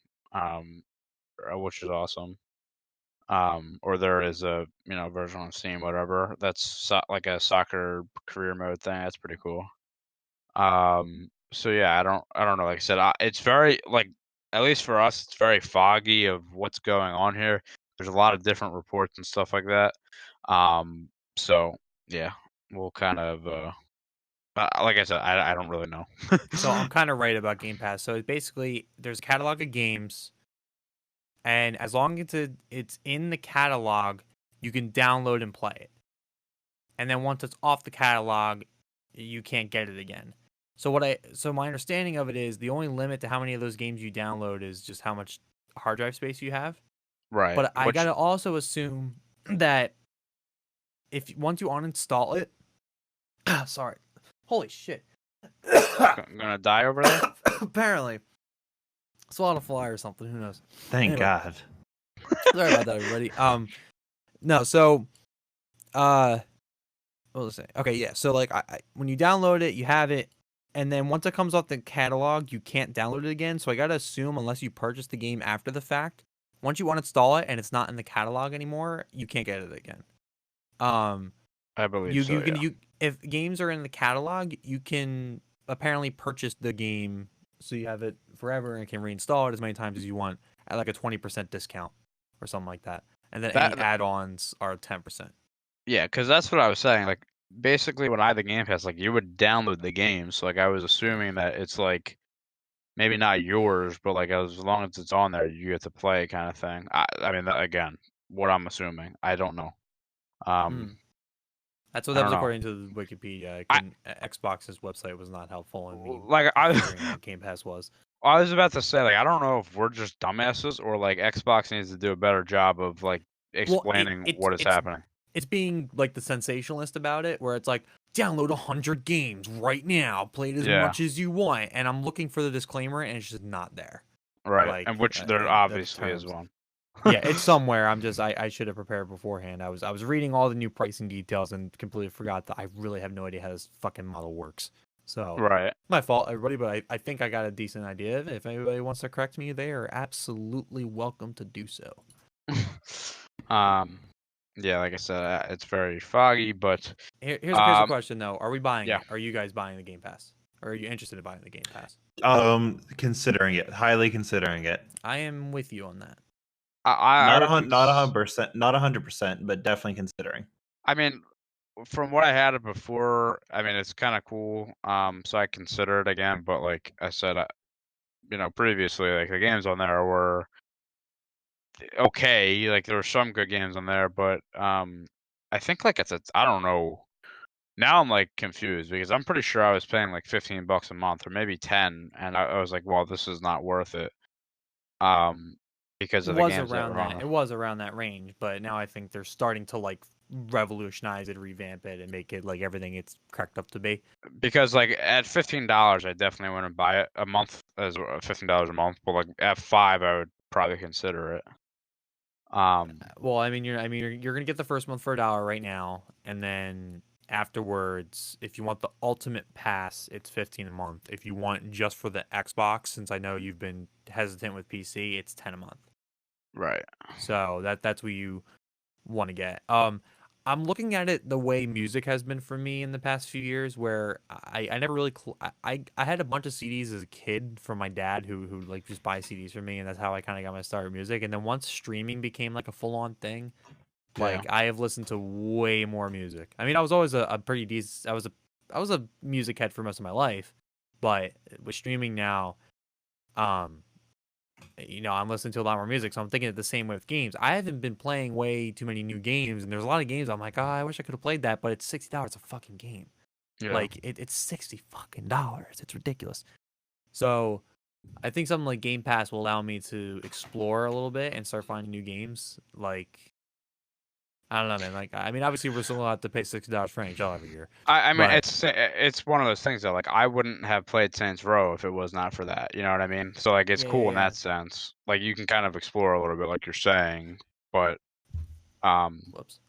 which is awesome. Or there is a version on Steam, whatever. That's like a soccer career mode thing. That's pretty cool. So yeah, I don't know. Like I said, it's very like at least for us, it's very foggy of what's going on here. There's a lot of different reports and stuff like that. So yeah, we'll kind of like I said, I don't really know. So I'm kind of right about Game Pass. So basically, there's a catalog of games, and as long as it's in the catalog, you can download and play it. And then once it's off the catalog, you can't get it again. So my understanding of it is the only limit to how many of those games you download is just how much hard drive space you have. Right. But I gotta also assume that if once you uninstall it, sorry, holy shit, Gonna die over there? apparently swallowed a fly or something. Who knows? Thank Anyway. God. Sorry about that, everybody. No, so what was I saying? Okay, yeah. So like, I when you download it, you have it, and then once it comes off the catalog, you can't download it again. So I gotta assume, unless you purchase the game after the fact, once you uninstall it and it's not in the catalog anymore, you can't get it again. I believe You so. can Yeah. if games are in the catalog, you can apparently purchase the game so you have it forever and can reinstall it as many times as you want at like a 20% discount or something like that. And then any That add-ons are 10%. Yeah, because that's what I was saying. Like, basically, when I had the Game Pass, like, you would download the game. So, like, I was assuming that it's like maybe not yours, but like as long as it's on there, you get to play, kind of thing. I mean, again, what I'm assuming, I don't know. Hmm. That's what I that don't was know. according to the Wikipedia. I Xbox's website was not helpful in me like figuring out what Game Pass was. I was about to say, like, I don't know if we're just dumbasses or like Xbox needs to do a better job of like Well, explaining what is happening. it's being like the sensationalist about it, where it's like download 100 games right now, play it as Yeah, much as you want, and I'm looking for the disclaimer, and it's just not there. right. Like And which there the obviously is terms. one. Yeah, it's somewhere. I should have prepared beforehand. I was reading all the new pricing details and completely forgot that I really have no idea how this fucking model works. So Right. my fault, everybody, but I think I got a decent idea of it. If anybody wants to correct me, they are absolutely welcome to do so. um, yeah, like I said, it's very foggy, but Here's a crazy question though: are we buying yeah, it? Are you guys buying the Game Pass? Or are you interested in buying the Game Pass? Considering it, highly considering it. I am with you on that. I would Not 100%, not 100%, but definitely considering. I mean, from what I had it before, I mean, it's kind of cool. So I consider it again, but like I said, previously, like the games on there were okay. Like there were some good games on there, but I think like I don't know. Now I'm like confused because I'm pretty sure I was paying like $15 a month or maybe 10, and I was like, well, this is not worth it. Um, because of the games that were on It was around that range, but now I think they're starting to like revolutionize it, revamp it, and make it like everything it's cracked up to be. Because like at $15, I definitely wouldn't buy it a month as $15 a month, but like at 5, I would probably consider it. Well, you're gonna get the first month for $1 right now, and then afterwards, if you want the ultimate pass, it's 15 a month. If you want just for the Xbox, since I know you've been hesitant with PC, it's 10 a month. Right. So that's what you want to get. I'm looking at it the way music has been for me in the past few years, where I never really I had a bunch of CDs as a kid from my dad who like just buy CDs for me, and that's how I kind of got my start with music. And then once streaming became like a full on thing, Yeah. like I have listened to way more music. I mean, I was always a pretty decent. I was a music head for most of my life, but with streaming now, um, I'm listening to a lot more music, so I'm thinking it the same way with games. I haven't been playing way too many new games, and there's a lot of games I'm like, oh, I wish I could have played that, but it's $60 a fucking game. Yeah. Like it's $60 It's ridiculous. So I think something like Game Pass will allow me to explore a little bit and start finding new games. Like, I don't know, man. Like, I mean, obviously we're still allowed to pay $60 for NHL every year. I mean, But it's one of those things that like I wouldn't have played Saints Row if it was not for that. You know what I mean? So like it's cool in yeah. that sense. Like you can kind of explore a little bit, like you're saying, but Whoops.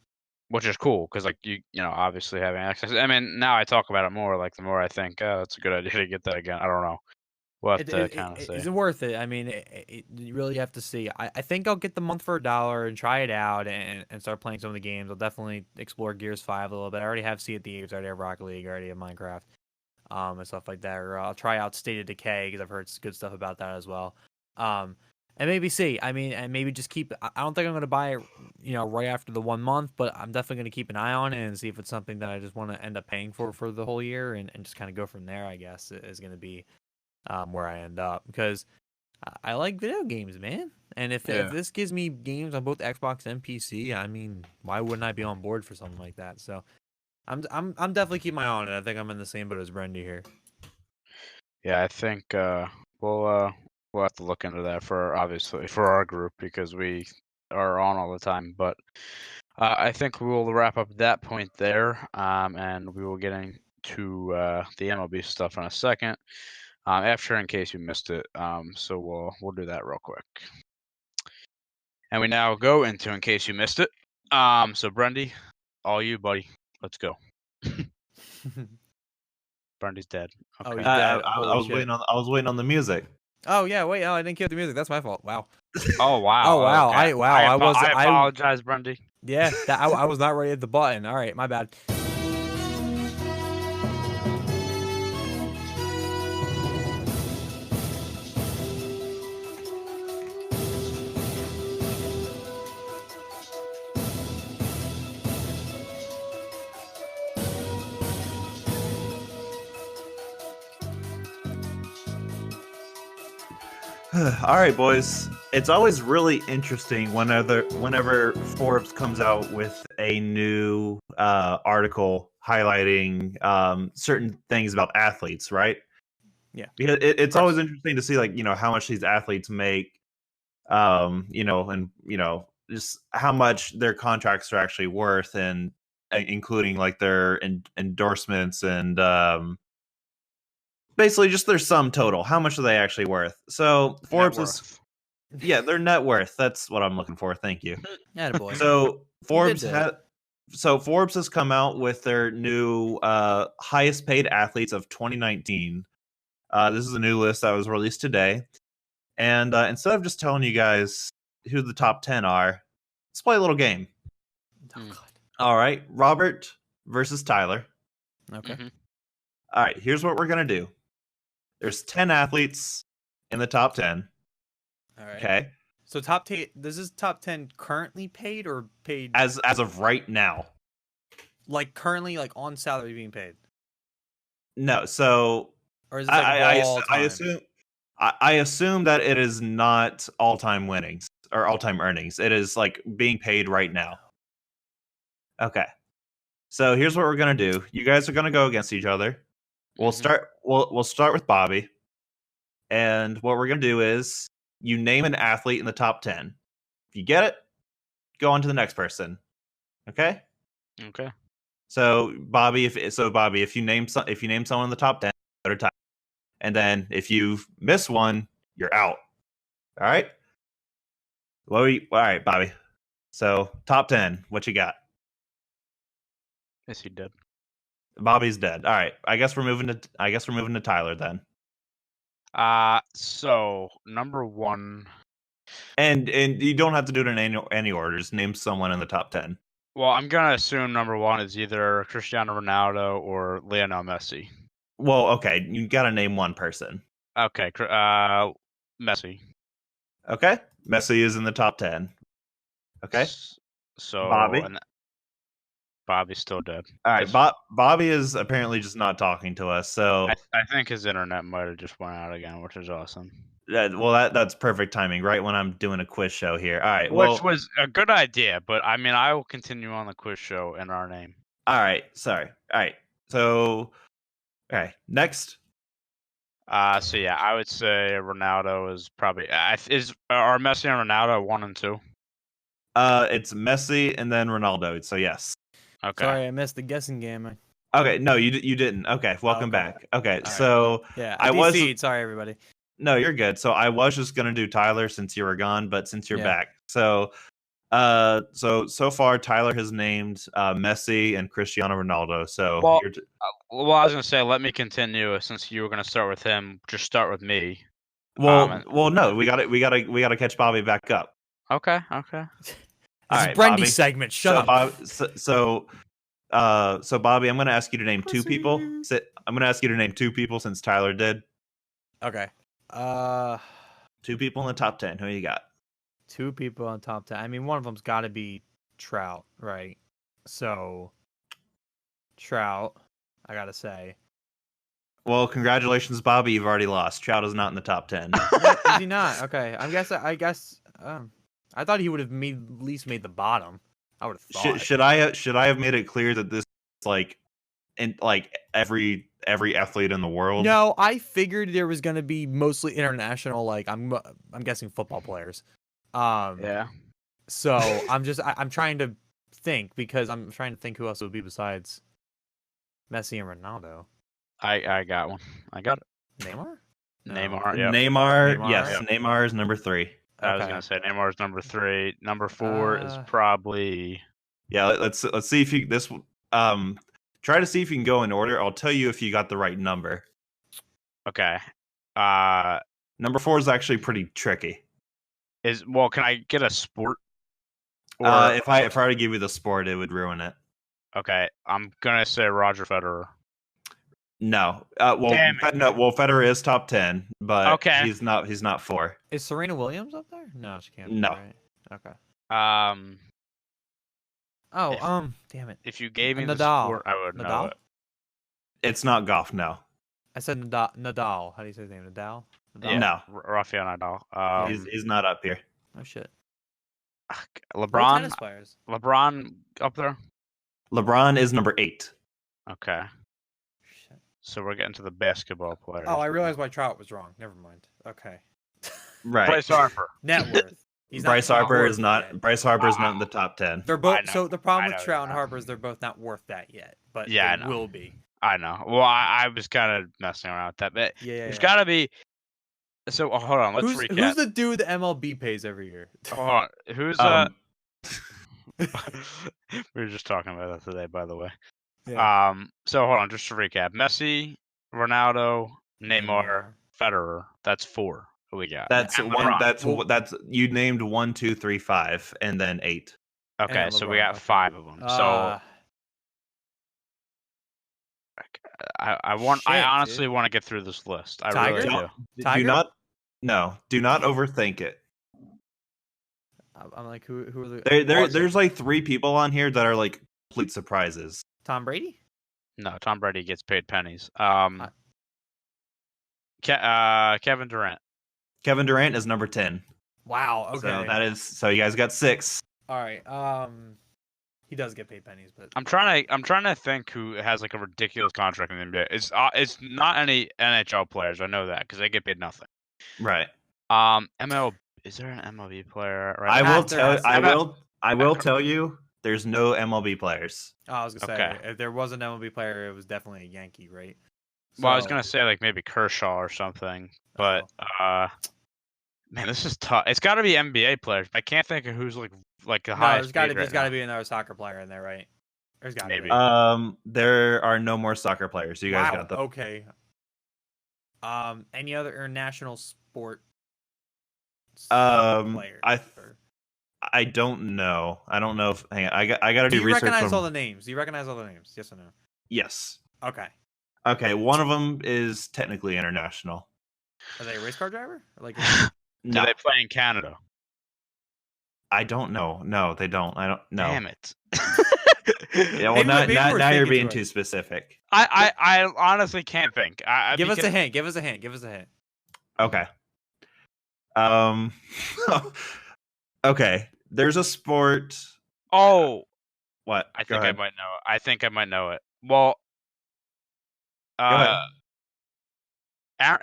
which is cool because like obviously having access. I mean, now I talk about it more. Like the more I think, oh, that's a good idea to get that again. I don't know what to kind of say. Is it worth it? I mean, you really have to see. I think I'll get the month for $1 and try it out and start playing some of the games. I'll definitely explore Gears 5 a little bit. I already have Sea of Thieves, I already have Rocket League, I already have Minecraft, and stuff like that. Or I'll try out State of Decay because I've heard good stuff about that as well. And maybe see. I mean, and maybe just keep. I don't think I'm gonna buy it, right after the 1 month, but I'm definitely gonna keep an eye on it and see if it's something that I just want to end up paying for the whole year and just kind of go from there. I guess is gonna be where I end up because I like video games, man. And if this gives me games on both Xbox and PC, I mean, why wouldn't I be on board for something like that? So I'm definitely keeping my eye on it. I think I'm in the same boat as Brendy here. Yeah, I think we'll have to look into that obviously for our group because we are on all the time. But I think we will wrap up that point there, and we will get into the MLB stuff in a second. After, in case you missed it, so we'll do that real quick. And we now go into in case you missed it. So Brendy, all you, buddy, let's go. Brendy's dead. Okay. Oh, he's dead. I was waiting on the music. Oh yeah, wait. Oh, I didn't cue the music. That's my fault. Wow. Oh wow. Oh wow. Okay. I apologize, Brendy. Yeah, I was not ready at the button. All right, my bad. All right, boys. It's always really interesting whenever Forbes comes out with a new article highlighting certain things about athletes, right? Yeah. Because it's always interesting to see, like, how much these athletes make, and just how much their contracts are actually worth, and including like their endorsements and basically just their sum total. How much are they actually worth? So Forbes is, their net worth. That's what I'm looking for. Thank you. Attaboy. So Forbes has come out with their new highest paid athletes of 2019. This is a new list that was released today. And instead of just telling you guys who the top 10 are, let's play a little game. Oh, God. All right, Robert versus Tyler. Okay. Mm-hmm. All right, here's what we're going to do. There's 10 athletes in the top 10. All right. Okay. So top 10, this is top 10 currently paid or paid as of right now? Like currently, like on salary being paid? No. So or is it like I assume that it is not all-time winnings or all-time earnings. It is like being paid right now. Okay. So here's what we're gonna do. You guys are gonna go against each other. We'll start. We'll start with Bobby, and what we're gonna do is you name an athlete in the top 10. If you get it, go on to the next person. Okay. Okay. So Bobby, if you name someone in the top 10, go to Tyler, and then if you miss one, you're out. All right. All right, Bobby. So top 10, what you got? Is he dead? Bobby's dead. All right. I guess we're moving to Tyler then. So number 1. And you don't have to do it in any order. Just name someone in the top 10. Well, I'm gonna assume number 1 is either Cristiano Ronaldo or Lionel Messi. Well, okay, you gotta name one person. Okay, Messi. Okay, Messi is in the top 10. Okay, so Bobby. Bobby's still dead. All right, Bobby is apparently just not talking to us. So I think his internet might have just went out again, which is awesome. That's perfect timing, right when I'm doing a quiz show here. All right. Which was a good idea, but I mean, I will continue on the quiz show in our name. All right. Sorry. All right. So, okay. Next. So yeah, I would say Ronaldo is probably are Messi and Ronaldo 1 and 2. It's Messi and then Ronaldo. So yes. Okay. Sorry, I missed the guessing game. Okay. No, you didn't. Okay. Welcome back. Okay. All So right. Yeah, I was. Sorry, everybody. No, you're good. So I was just gonna do Tyler since you were gone, but since you're back, so far Tyler has named Messi and Cristiano Ronaldo. So well, I was gonna say, let me continue since you were gonna start with him. Just start with me. Well, no, we gotta catch Bobby back up. Okay. This is Brendy segment. Shut up. So Bobby, I'm gonna ask you to name two people. I'm gonna ask you to name two people since Tyler did. Okay. Two people in the top 10. Who you got? Two people in the top 10. I mean, one of them's got to be Trout, right? So, Trout, I gotta say. Well, congratulations, Bobby. You've already lost. Trout is not in the top 10. Is he not? Okay. I guess. I thought he would have at least made the bottom. I would have thought. Should I have made it clear that this is like every athlete in the world? No, I figured there was going to be mostly international. Like I'm guessing football players. Yeah. So I'm trying to think because I'm trying to think who else it would be besides Messi and Ronaldo. I got one. I got it. Neymar. Neymar. Yeah. Neymar. Yes. Yep. Neymar is number 3. I was gonna say Neymar is number 3. Number 4 is probably. Yeah. Let's see if you try to see if you can go in order. I'll tell you if you got the right number. Okay. Number 4 is actually pretty tricky. Can I get a sport? Or if I were to give you the sport, it would ruin it. Okay, I'm gonna say Roger Federer. No. Federer is top 10, but he's not 4. Is Serena Williams up there? No, she can't. No. Right? Okay. Damn it. If you gave me Nadal. the sport, I would know it. It's not golf, no. I said Nadal. How do you say his name? Nadal? Yeah. No. Rafael Nadal. He's not up here. Oh shit. LeBron. Tennis players. LeBron up there. LeBron is number 8. Okay. Shit. So we're getting to the basketball players. Oh, I realized why Trout was wrong. Never mind. Okay. Right. Bryce Harper. Net worth. Bryce Harper is not in the top 10. They're both. So the problem with Trout and Harper is they're both not worth that yet, but yeah, they will be. I know. Well, I was kind of messing around with that, but there's got to be. So hold on, let's recap. Who's the dude the MLB pays every year? Hold on. Who's we were just talking about that today, by the way. Yeah. So hold on, just to recap: Messi, Ronaldo, Neymar, Federer. That's 4. Who we got? That's one. That's you named 1, 2, 3, 5, and then 8. Okay, so we got 5 of them. So I honestly want to get through this list. I Tiger? really do. Tiger? Do not overthink it. I'm like, who are the? There's like 3 people on here that are like complete surprises. Tom Brady? No, Tom Brady gets paid pennies. Kevin Durant. Kevin Durant is number 10. Wow. Okay. So you guys got 6. All right. He does get paid pennies, but I'm trying to think who has like a ridiculous contract in the NBA. It's not any NHL players. I know that because they get paid nothing. Right. MLB. Is there an MLB player? Right. I will tell you. There's no MLB players. Oh, I was gonna say if there was an MLB player, it was definitely a Yankee, right? Well, I was gonna say like maybe Kershaw or something, but man, this is tough. It's got to be NBA players. I can't think of who's like the highest. There's got to be another soccer player in there, right? There's got to be. There are no more soccer players. You guys got them. Okay. Any other international sport? Players? I don't know. I don't know if. Hang on, I got to do research. Do you recognize all the names? Do you recognize all the names? Yes or no? Yes. Okay. Okay. One of them is technically international. Are they a race car driver? No. Do they play in Canada? I don't know. No, they don't. I don't know. Damn it. Yeah, well, now you're being too specific. I honestly can't think. Give us a hint. Give us a hint. Okay. Okay. There's a sport. Oh, What? I Go think I ahead. might know it. I think I might know it. Well, Go ahead.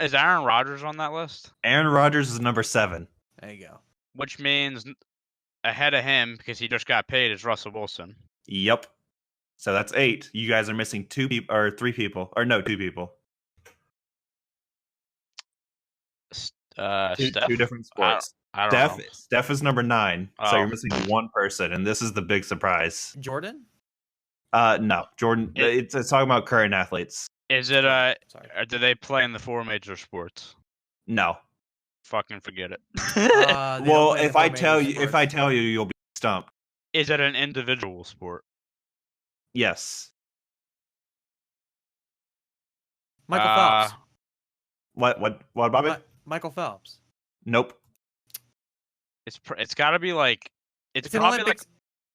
Is Aaron Rodgers on that list? Aaron Rodgers is number 7. There you go. Which means ahead of him, because he just got paid, is Russell Wilson. Yep. So that's 8. You guys are missing 2 people or 3 people, or no, 2 people. Steph? Two different sports. I don't know. Steph is number 9. So Oh. you're missing 1 person, and this is the big surprise. Jordan? No, Jordan. It's talking about current athletes. Is it Sorry. do they play in the 4 major sports? No. Fucking forget it. Well, if I tell you, you'll be stumped. Is it an individual sport? Yes. Michael Phelps. What about it? Michael Phelps. Nope. It's got to be like It's an Olympics.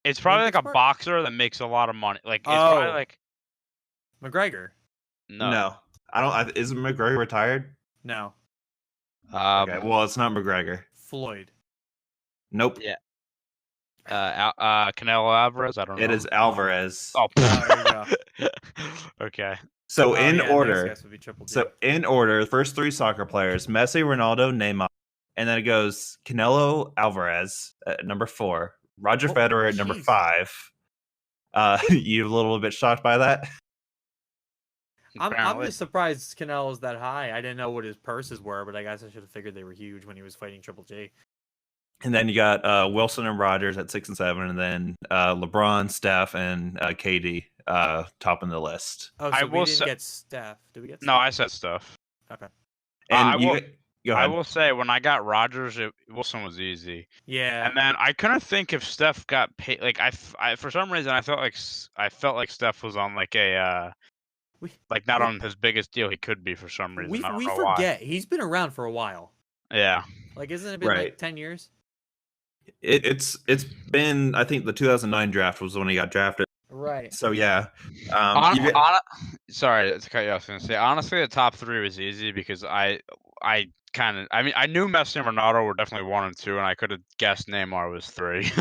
It's probably Olympic like sport? a boxer that makes a lot of money. Like it's probably like McGregor. No. I don't. Isn't McGregor retired? No. Okay. Well, it's not McGregor. Floyd. Nope. Yeah. Canelo Alvarez. I don't know. It is Alvarez. Oh. There you Okay. So in order. So in order, the first 3 soccer players: Messi, Ronaldo, Neymar, and then it goes Canelo Alvarez at number 4, Roger Federer at number 5. You a little bit shocked by that? I'm just surprised Canelo's that high. I didn't know what his purses were, but I guess I should have figured they were huge when he was fighting Triple G. And then you got Wilson and Rogers at 6 and 7, and then LeBron, Steph, and KD topping the list. Oh, so we didn't get Steph. Did we get Steph? No, I said Steph. Okay. And go ahead. I will say, when I got Rogers, Wilson was easy. Yeah. And then I couldn't think if Steph got paid. Like I for some reason I felt like Steph was on like a not on his biggest deal he could be for some reason. I don't know forget why. he's been around for a while. Yeah. Like, isn't it been like 10 years? It's been, I think the 2009 draft was when he got drafted. Right. So yeah. Sorry to cut you off. I was gonna say, honestly, the top 3 was easy because I knew Messi and Ronaldo were definitely 1 and 2, and I could have guessed Neymar was 3.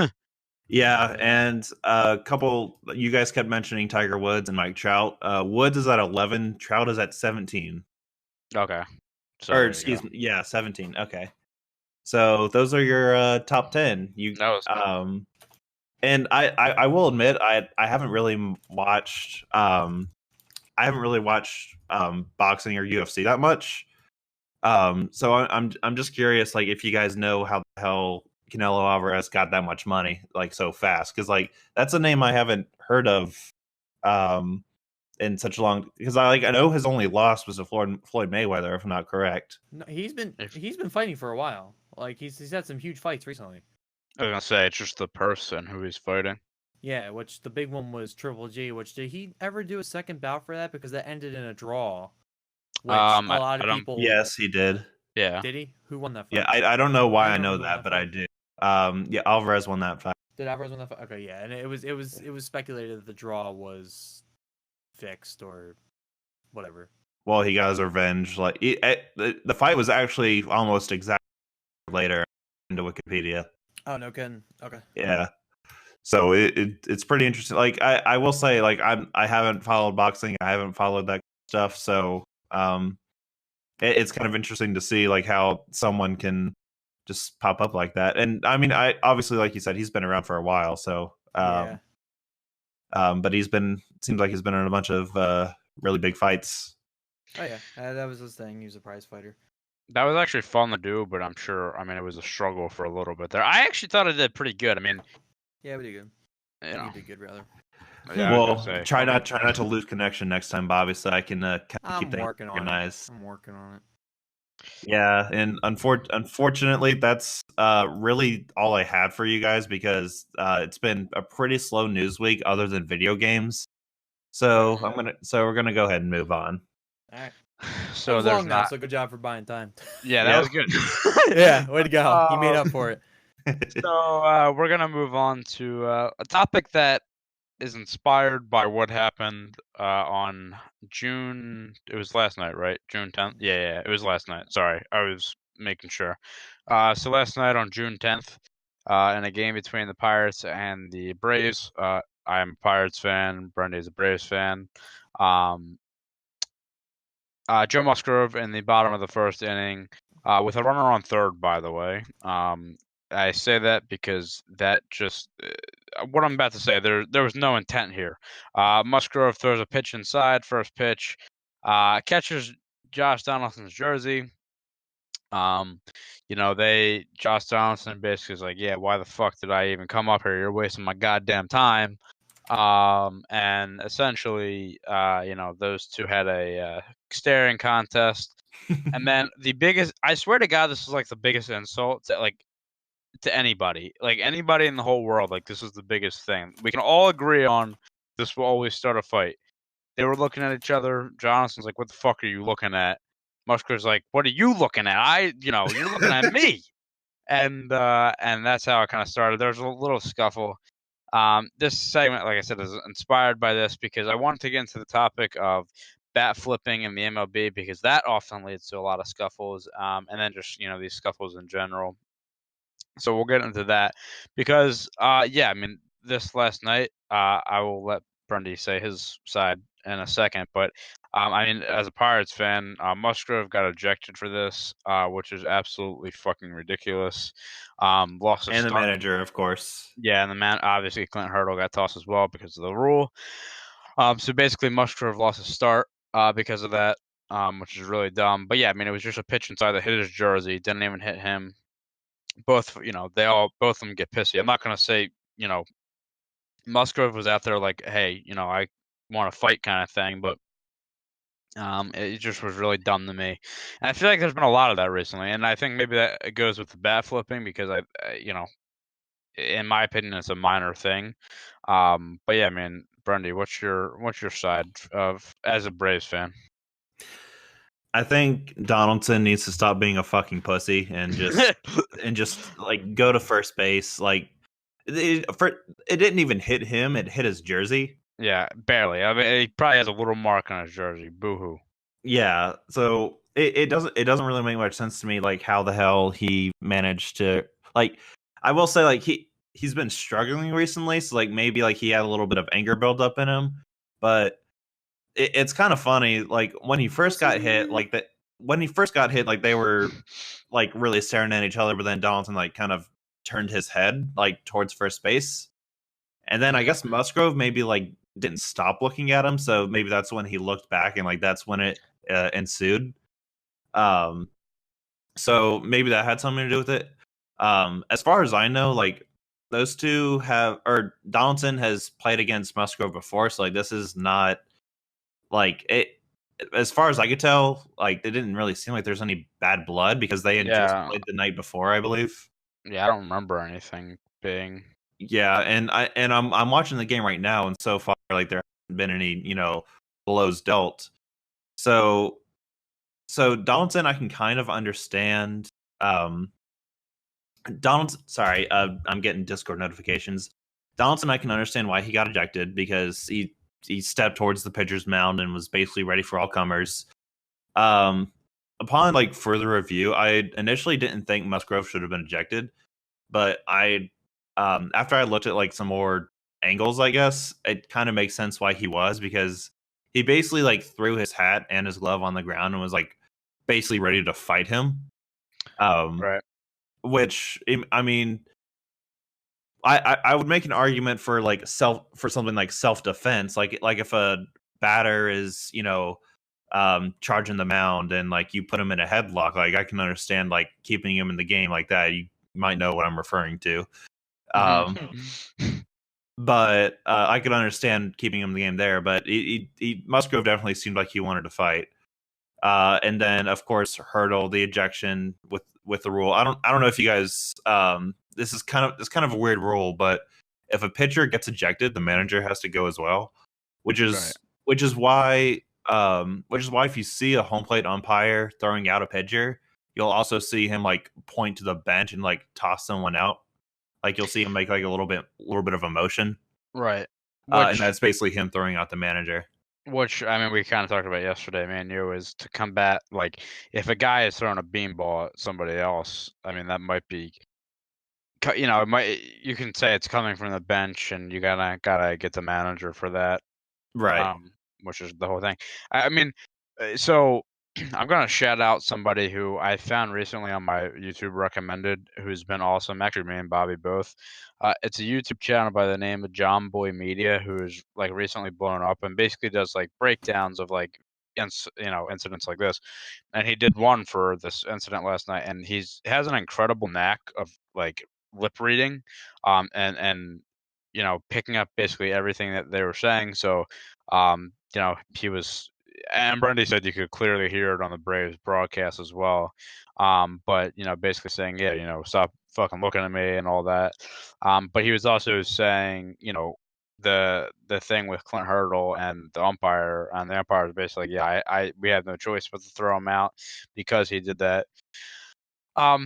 Yeah, and a couple. You guys kept mentioning Tiger Woods and Mike Trout. Woods is at 11. Trout is at 17. Okay. So or excuse me, yeah, 17. Okay. So those are your top 10. And I will admit I haven't really watched boxing or UFC that much. So I'm just curious, like, if you guys know how the hell Canelo Alvarez got that much money like so fast, because like that's a name I haven't heard of in such a long, because I know his only loss was to Floyd Mayweather, if I'm not correct. No, he's been fighting for a while. Like he's had some huge fights recently. I was gonna say it's just the person who he's fighting. Yeah, which the big one was Triple G. Which did he ever do a second bout for that? Because that ended in a draw. Which a lot of people. Yes, he did. Yeah. Did he? Who won that fight? Yeah, I don't know why I know that, but I do. Yeah, Alvarez won that fight. Did Alvarez win that fight? Okay, yeah, and it was speculated that the draw was fixed or whatever. Well, he got his revenge. Like the fight was actually almost exactly later into Wikipedia. Oh, no kidding. Okay. Yeah. So it's pretty interesting. Like I will say, like I haven't followed boxing. I haven't followed that stuff. So it's kind of interesting to see like how someone can just pop up like that. And I mean, I obviously, like you said, he's been around for a while. So but seems like he's been in a bunch of really big fights. Oh yeah, that was his thing. He was a prize fighter. That was actually fun to do, but I'm sure. I mean, it was a struggle for a little bit there. I actually thought it did pretty good. I mean, yeah, we did good. You know, did good rather. Yeah, well, try not to lose connection next time, Bobby, so I can keep things organized. I'm working on it. Yeah, and unfortunately, that's really all I had for you guys, because it's been a pretty slow news week, other than video games. So we're gonna go ahead and move on. All right. So there's long now, so good job for buying time. Yeah, that was good. Yeah, way to go. You made up for it. So we're gonna move on to a topic that is inspired by what happened on June. It was last night, right? June 10th. Yeah, it was last night. Sorry, I was making sure. So last night on June 10th, in a game between the Pirates and the Braves, I am a Pirates fan. Brendy is a Braves fan. Joe Musgrove in the bottom of the first inning, with a runner on third, by the way. I say that because that just what I'm about to say. There was no intent here. Musgrove throws a pitch inside, first pitch, catches Josh Donaldson's jersey. Josh Donaldson basically is like, yeah, why the fuck did I even come up here? You're wasting my goddamn time. And essentially, those two had a staring contest. And then I swear to God, this is like the biggest insult to anybody, like anybody in the whole world. Like, this is the biggest thing. We can all agree on this will always start a fight. They were looking at each other. Jonathan's like, what the fuck are you looking at? Musker's like, what are you looking at? You're looking at me. And that's how it kind of started. There was a little scuffle. This segment, like I said, is inspired by this because I wanted to get into the topic of bat flipping in the MLB because that often leads to a lot of scuffles, and then just these scuffles in general. So we'll get into that because, this last night, I will let Brendy say his side in a second, but as a Pirates fan, Musgrove got ejected for this, which is absolutely fucking ridiculous. Lost and the manager, of course. Yeah, and the man, obviously, Clint Hurdle got tossed as well because of the rule. So basically, Musgrove lost his start because of that, which is really dumb. But yeah, it was just a pitch inside that hit his jersey, didn't even hit him. Both of them get pissy. I'm not gonna say, Musgrove was out there like, hey, I want to fight kind of thing, but it just was really dumb to me. And I feel like there's been a lot of that recently, and I think maybe that goes with the bat flipping because in my opinion, it's a minor thing. But yeah, Brendy, what's your side of as a Braves fan? I think Donaldson needs to stop being a fucking pussy and just like go to first base. Like it didn't even hit him; it hit his jersey. Yeah, barely. He probably has a little mark on his jersey. Boo-hoo. Yeah, so it doesn't really make much sense to me, like how the hell he managed to like. I will say, like he's been struggling recently, so like maybe like he had a little bit of anger build up in him, but it's kind of funny. Like when he first got hit, like they were like really staring at each other, but then Donaldson like kind of turned his head like towards first base, and then I guess Musgrove maybe like didn't stop looking at him, so maybe that's when he looked back and like that's when it ensued. So maybe that had something to do with it. As far as I know, like those two Donaldson has played against Musgrove before, so like this is not like it. As far as I could tell, like it didn't really seem like there's any bad blood because they had just played the night before, I believe. Yeah, I don't remember anything being. Yeah, and I'm watching the game right now, and so far like there haven't been any blows dealt. So Donaldson, I can kind of understand. Sorry, I'm getting Discord notifications. Donaldson, I can understand why he got ejected because he stepped towards the pitcher's mound and was basically ready for all comers. Upon like further review, I initially didn't think Musgrove should have been ejected, but after I looked at like some more angles, I guess it kind of makes sense why he was, because he basically like threw his hat and his glove on the ground and was like basically ready to fight him. Right. Which I would make an argument for something like self-defense, like if a batter is charging the mound and like you put him in a headlock, like I can understand like keeping him in the game like that. You might know what I'm referring to. But I could understand keeping him in the game there, but Musgrove definitely seemed like he wanted to fight. And then of course Hurdle, the ejection with the rule. I don't know if you guys this is kind of a weird rule, but if a pitcher gets ejected, the manager has to go as well, which is why if you see a home plate umpire throwing out a pitcher, you'll also see him like point to the bench and like toss someone out. Like you'll see him make like a little bit of a motion, right? And that's basically him throwing out the manager. Which, I mean, we kind of talked about yesterday, man. Is to combat, like, if a guy is throwing a beanball at somebody else, I mean, that might be, it might, you can say it's coming from the bench, and you gotta get the manager for that, Right. which is the whole thing. I mean, so I'm gonna shout out somebody who I found recently on my YouTube recommended, who's been awesome. Actually, me and Bobby both. It's a YouTube channel by the name of John Boy Media, who's like recently blown up and basically does like breakdowns of like incidents like this. And he did one for this incident last night, and has an incredible knack of like lip reading, and picking up basically everything that they were saying. So, he was, and Brendy said you could clearly hear it on the Braves broadcast as well. But basically saying, yeah, stop fucking looking at me and all that. But he was also saying, the thing with Clint Hurdle and the umpire, and the umpire was basically, yeah, we had no choice but to throw him out because he did that. But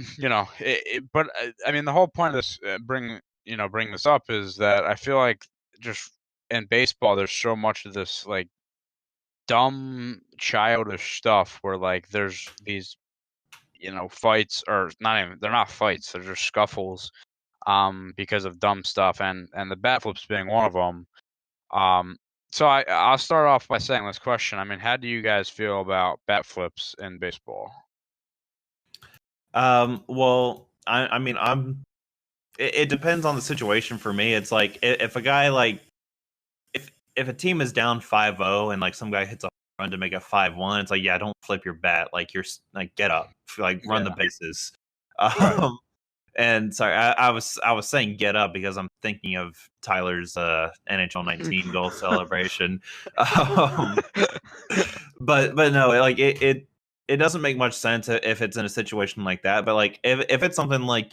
I mean, the whole point of this, bring this up, is that I feel like just in baseball, there's so much of this like dumb, childish stuff where like there's these, fights, or not even, they're not fights, they're just scuffles, because of dumb stuff, and the bat flips being one of them. So I'll start off by saying this question. I mean, how do you guys feel about bat flips in baseball? Well, I mean, it depends on the situation for me. It's like if a guy like if a team is down 5-0 and like some guy hits a run to make it 5-1, it's like, yeah, don't flip your bat. Like, you're like, get up, like run the bases. Right. And sorry, I was saying get up because I'm thinking of Tyler's NHL 19 goal celebration. But no, like it doesn't make much sense if it's in a situation like that. But like if it's something like,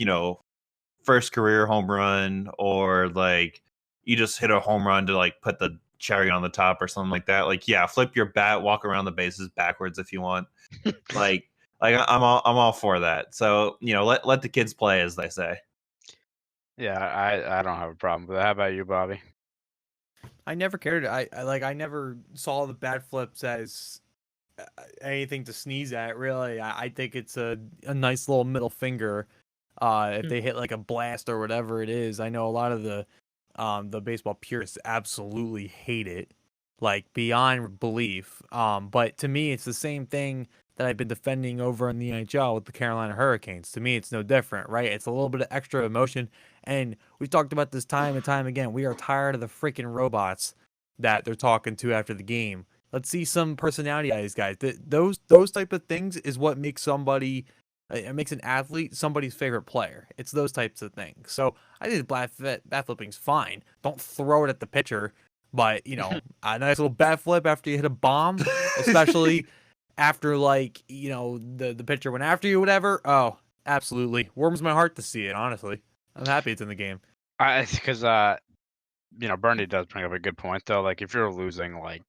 first career home run, or like you just hit a home run to like put the cherry on the top or something like that, like, yeah, flip your bat, walk around the bases backwards if you want. like I'm all for that. So, let the kids play, as they say. Yeah, I don't have a problem with that. How about you, Bobby? I never cared. I never saw the bat flips as anything to sneeze at. Really, I think it's a nice little middle finger. If they hit like a blast or whatever it is. I know a lot of the baseball purists absolutely hate it, like beyond belief. But to me, it's the same thing that I've been defending over in the NHL with the Carolina Hurricanes. To me, it's no different, right? It's a little bit of extra emotion. And we've talked about this time and time again. We are tired of the freaking robots that they're talking to after the game. Let's see some personality out of these guys. Those type of things is what makes somebody, it makes an athlete somebody's favorite player. It's those types of things. So I think bat flipping's fine. Don't throw it at the pitcher, but a nice little bat flip after you hit a bomb, especially after like the pitcher went after you, whatever. Oh, absolutely, warms my heart to see it. Honestly, I'm happy it's in the game. Because Brendy does bring up a good point though. Like if you're losing like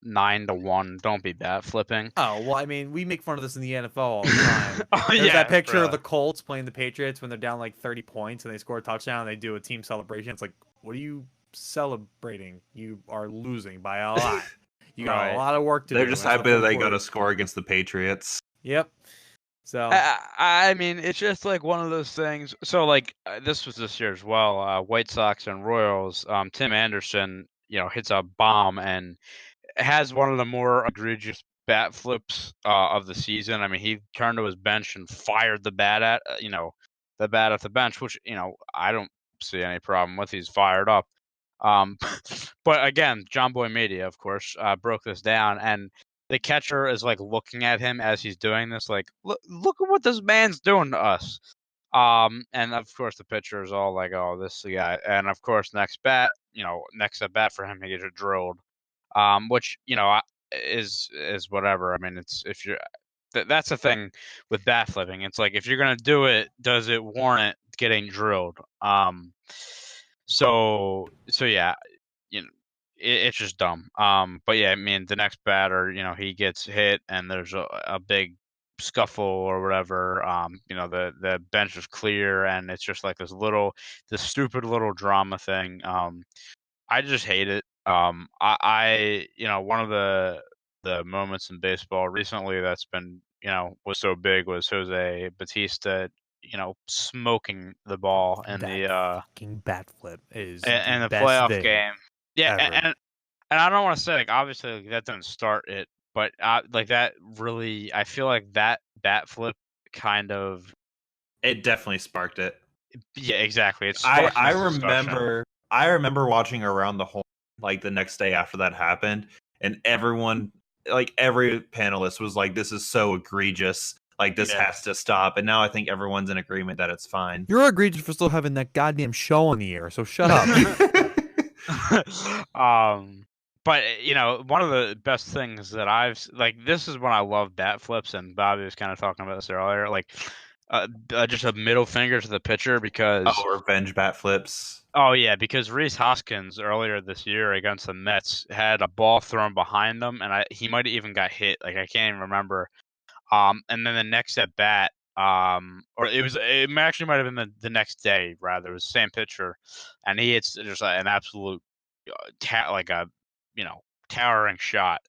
9-1, don't be bat flipping. Oh well, I mean, we make fun of this in the NFL all the time. There's that picture of the Colts playing the Patriots when they're down like 30 points and they score a touchdown and they do a team celebration. It's like, what are you celebrating? You are losing by a lot. You got a lot of work to do. They're just happy that they got a score against the Patriots. Yep. So I mean, it's just like one of those things. So like this was this year as well. White Sox and Royals. Tim Anderson, hits a bomb and has one of the more egregious bat flips of the season. I mean, he turned to his bench and fired the bat at the bat at the bench, which I don't see any problem with. He's fired up. But again, John Boy Media, of course, broke this down, and the catcher is like looking at him as he's doing this, like, look at what this man's doing to us. And of course the pitcher is all like, oh, this guy, and of course next at bat for him, he gets drilled. Which is whatever. I mean, it's if you're that's the thing with bat flipping. It's like if you're gonna do it, does it warrant getting drilled? So yeah, it's just dumb. But yeah, I mean, the next batter, he gets hit and there's a big scuffle or whatever. The bench is clear and it's just like this stupid little drama thing. I just hate it. One of the moments in baseball recently that's been, was so big was Jose Batista, smoking the ball in That the fucking bat flip is in the the best playoff thing game. Yeah, ever. and I don't want to say like obviously like, that didn't start it, but like that really, I feel like that bat flip kind of. It definitely sparked it. Yeah, exactly. It sparked I this discussion. remember watching Around the Horn like the next day after that happened, and everyone, like every panelist was like, "This is so egregious. Like this Yeah. has to stop." And now I think everyone's in agreement that it's fine. You're egregious for still having that goddamn show on the air, so shut up. But one of the best things that this is when I love bat flips, and Bobby was kind of talking about this earlier, like just a middle finger to the pitcher because revenge bat flips. Oh yeah, because Rhys Hoskins earlier this year against the Mets had a ball thrown behind him, and he might have even got hit. Like I can't even remember. And then the next at bat, or it actually might have been the next day rather. It was the same pitcher, and he hits just an absolute towering shot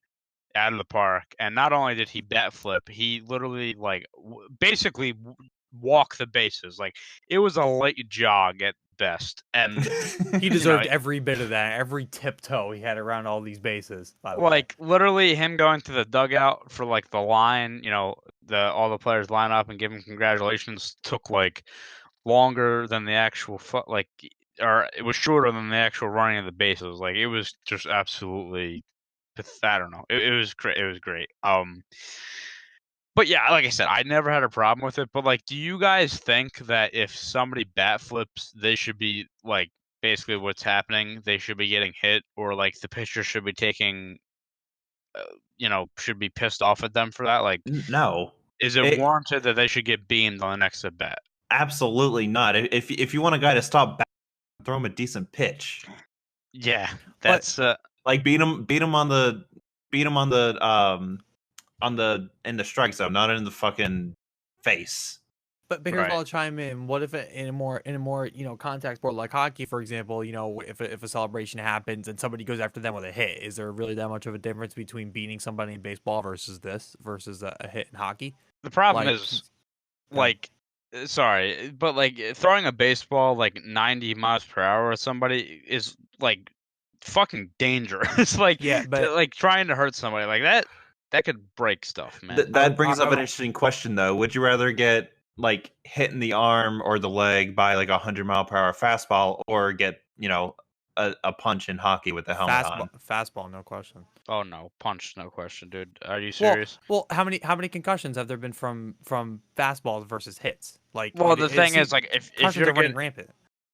out of the park. And not only did he bat flip, he literally basically walk the bases. Like it was a light jog at best, and he deserved every bit of that, every tiptoe he had around all these bases. By the way, literally him going to the dugout for like the line, all the players line up and give him congratulations took like longer than the actual or it was shorter than the actual running of the bases. Like it was just absolutely, I don't know. It was great. It was great. But yeah, like I said, I never had a problem with it. But like, do you guys think that if somebody bat flips, they should be like basically what's happening? They should be getting hit, or like the pitcher should be taking, should be pissed off at them for that? Like, no, is it warranted that they should get beamed on the next at bat? Absolutely not. If you want a guy to stop back, throw him a decent pitch. Yeah, that's like beat him on the in the strike zone, not in the fucking face. But here's where I'll chime in. What if in a more contact sport like hockey, for example, if a celebration happens and somebody goes after them with a hit, is there really that much of a difference between beating somebody in baseball versus a hit in hockey? The problem is sorry, but like throwing a baseball like 90 miles per hour at somebody is like fucking dangerous. Like trying to hurt somebody like that could break stuff, man. That brings up an interesting question though. Would you rather get like hit in the arm or the leg by like 100-mile-per-hour fastball, or get a punch in hockey with the helmet on? Fastball, no question. Oh no, punch, no question, dude. Are you serious? Well, how many concussions have there been from fastballs versus hits? Like, well, the thing is, like, if you're running rampant,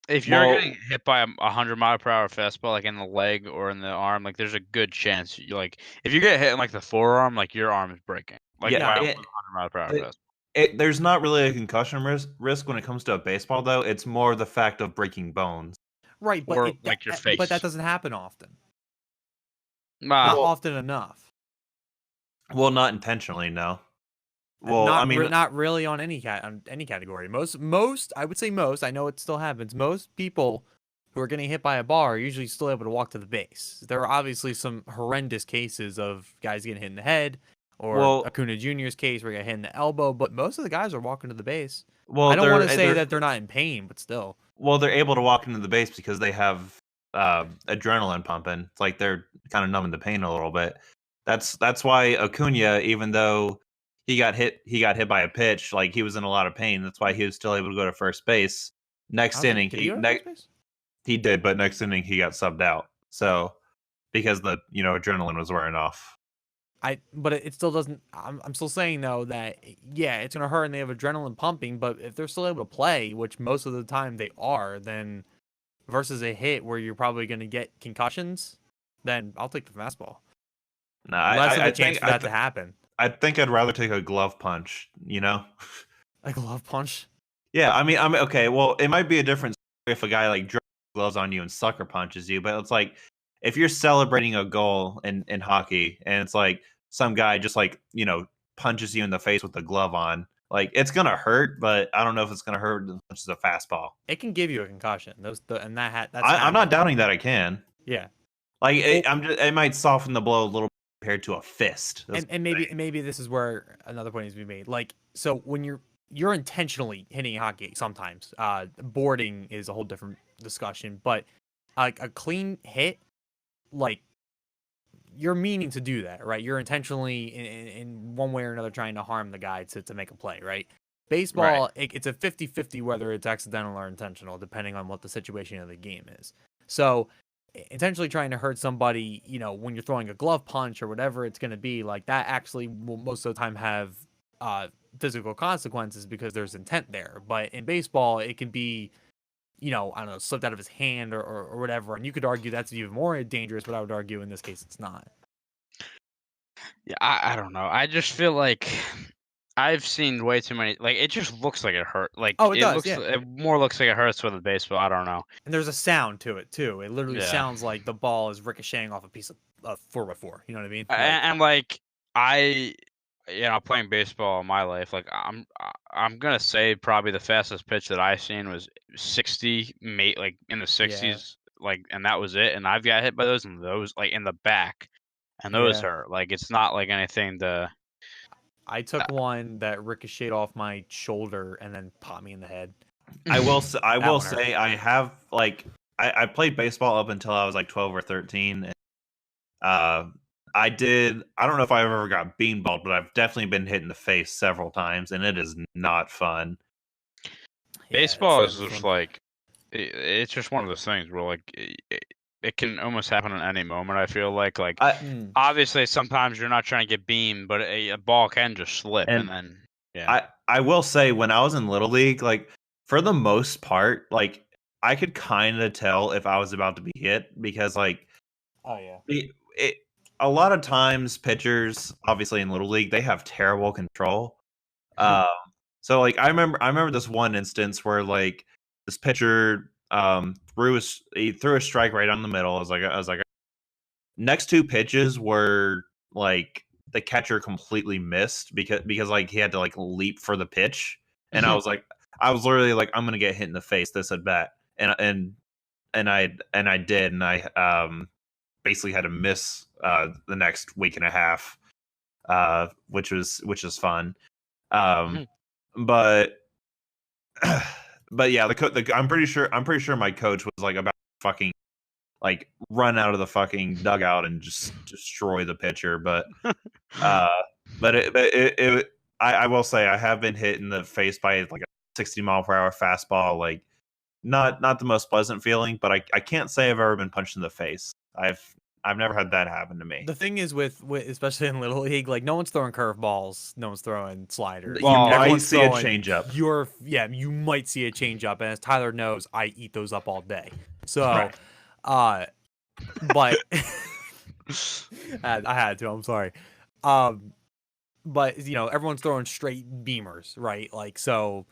if you're getting hit by a 100-mile-per-hour fastball, like in the leg or in the arm, like there's a good chance like if you get hit in like the forearm, like your arm is breaking. Like by a 100-mile-per-hour fastball. There's not really a concussion risk when it comes to a baseball, though. It's more the fact of breaking bones. Right, but or like your face. But that doesn't happen often. Not often enough. Well, not intentionally, no. Well, not really on any category. Most, I would say most. I know it still happens. Most people who are getting hit by a bar are usually still able to walk to the base. There are obviously some horrendous cases of guys getting hit in the head, or Acuna Jr.'s case where he got hit in the elbow. But most of the guys are walking to the base. Well, I don't want to say that they're not in pain, but still. Well, they're able to walk into the base because they have adrenaline pumping. It's like they're kind of numbing the pain a little bit. That's why Acuna, even though he got hit by a pitch, like he was in a lot of pain. That's why he was still able to go to first base. Next inning, he did, but next inning he got subbed out. So because the adrenaline was wearing off. But it still doesn't. I'm still saying though that it's gonna hurt and they have adrenaline pumping. But if they're still able to play, which most of the time they are, then versus a hit where you're probably gonna get concussions, then I'll take the fastball. No, less of a chance for that to happen. I think I'd rather take a glove punch. A glove punch. Yeah, I mean, okay. Well, it might be a difference if a guy like drops gloves on you and sucker punches you, but it's like if you're celebrating a goal in hockey and it's like some guy just punches you in the face with the glove on, like it's gonna hurt, but I don't know if it's gonna hurt as much as a fastball. It can give you a concussion. I'm not doubting that it can. Yeah, Like it might soften the blow a little compared to a fist. And maybe this is where another point needs to be made. Like, so when you're intentionally hitting a hockey sometimes, boarding is a whole different discussion, but like a clean hit, like you're meaning to do that, right? You're intentionally in one way or another trying to harm the guy to make a play, right? Baseball, it's a 50-50 whether it's accidental or intentional, depending on what the situation of the game is. So intentionally trying to hurt somebody, when you're throwing a glove punch or whatever it's going to be, like that actually will most of the time have physical consequences because there's intent there. But in baseball, it can be, I don't know, slipped out of his hand or whatever. And you could argue that's even more dangerous, but I would argue in this case it's not. Yeah, I don't know. I just feel like I've seen way too many. Like, it just looks like it hurt. Like, Oh, it does, looks. yeah. It more looks like it hurts with a baseball. I don't know. And there's a sound to it too. It literally Yeah. sounds like the ball is ricocheting off a piece of 4x4. You know what I mean? And like playing baseball in my life, like I'm gonna say probably the fastest pitch that I seen was 60, like in the 60s, like, and that was it. And I've got hit by those, and those like in the back, and those hurt. Like, it's not like anything to. I took one that ricocheted off my shoulder and then popped me in the head. I will say I have I played baseball up until I was like 12 or 13. And, I don't know if I ever got beanballed, but I've definitely been hit in the face several times, and it is not fun. Baseball is just like, it's just one of those things where like it can almost happen at any moment. I feel like obviously sometimes you're not trying to get beamed, but a ball can just slip, and then I will say when I was in Little League, like for the most part, like I could kind of tell if I was about to be hit because like a lot of times pitchers, obviously in Little League, they have terrible control. So like I remember this one instance where like this pitcher threw a strike right on the middle. I was like next two pitches were like the catcher completely missed because like he had to like leap for the pitch, and I was literally like, I'm gonna get hit in the face this at bat, and I did, and I basically had to miss the next week and a half, which was fun. But yeah, I'm pretty sure my coach was like about to fucking like run out of the fucking dugout and just destroy the pitcher. But I will say I have been hit in the face by like a 60-mile-per-hour fastball. Like not the most pleasant feeling, but I can't say I've ever been punched in the face. I've never had that happen to me. The thing is with especially in Little League, like no one's throwing curveballs, no one's throwing sliders. Well, you might see a changeup. You might see a changeup, and as Tyler knows, I eat those up all day. So, right. But I had to. I'm sorry. But everyone's throwing straight beamers, right? Like so.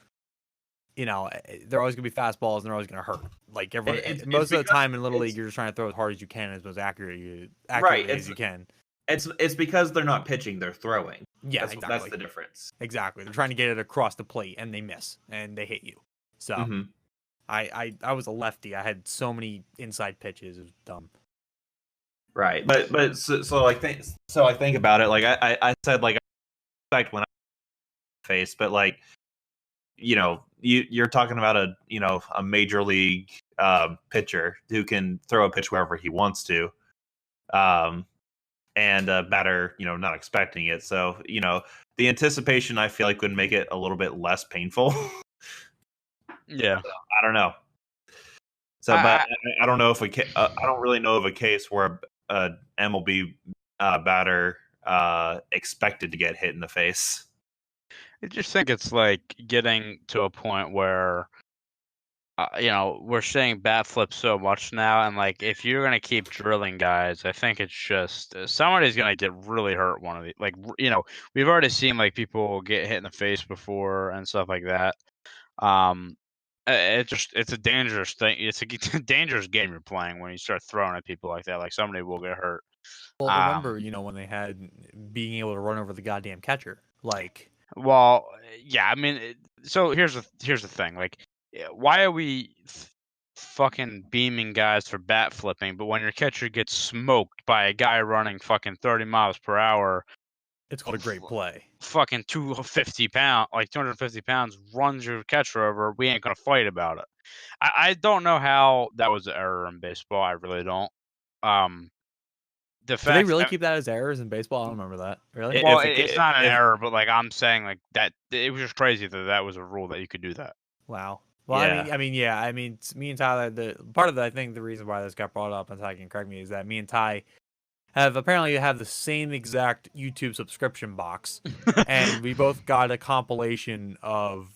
They're always gonna be fastballs, and they're always gonna hurt. Like most of the time in Little League, you're just trying to throw as hard as you can, as most accurately as you can. It's because they're not pitching; they're throwing. Yeah, exactly. That's the difference. Exactly. They're trying to get it across the plate, and they miss, and they hit you. So, I was a lefty. I had so many inside pitches. It was dumb. Right, but so I think about it. Like I said, like I expect when I face, but like you're talking about a major league pitcher who can throw a pitch wherever he wants to, and a batter not expecting it. So the anticipation I feel like would make it a little bit less painful. Yeah, so, I don't know. So, but I don't know if I don't really know of a case where a MLB batter expected to get hit in the face. I just think it's like getting to a point where, we're seeing bat flips so much now, and like if you're gonna keep drilling guys, I think it's just somebody's gonna get really hurt. One of the we've already seen like people get hit in the face before and stuff like that. It's a dangerous thing. It's a dangerous game you're playing when you start throwing at people like that. Like somebody will get hurt. Well, remember, when they had being able to run over the goddamn catcher, like. Well, yeah, I mean, so here's the thing. Like, why are we fucking beaming guys for bat flipping, but when your catcher gets smoked by a guy running fucking 30 miles per hour, It's called a great play. fucking 250 pounds runs your catcher over, we ain't gonna fight about it. I don't know how that was an error in baseball. I really don't. The Do they fact really that, keep that as errors in baseball? I don't remember that. Really? well, If it's it, not an if error, but like I'm saying, like that it was just crazy that that was a rule that you could do that. Wow. Well, Yeah. I mean, me and Tyler. The part of I think the reason why this got brought up, and Ty can correct me, is that me and Ty apparently have the same exact YouTube subscription box, and we both got a compilation of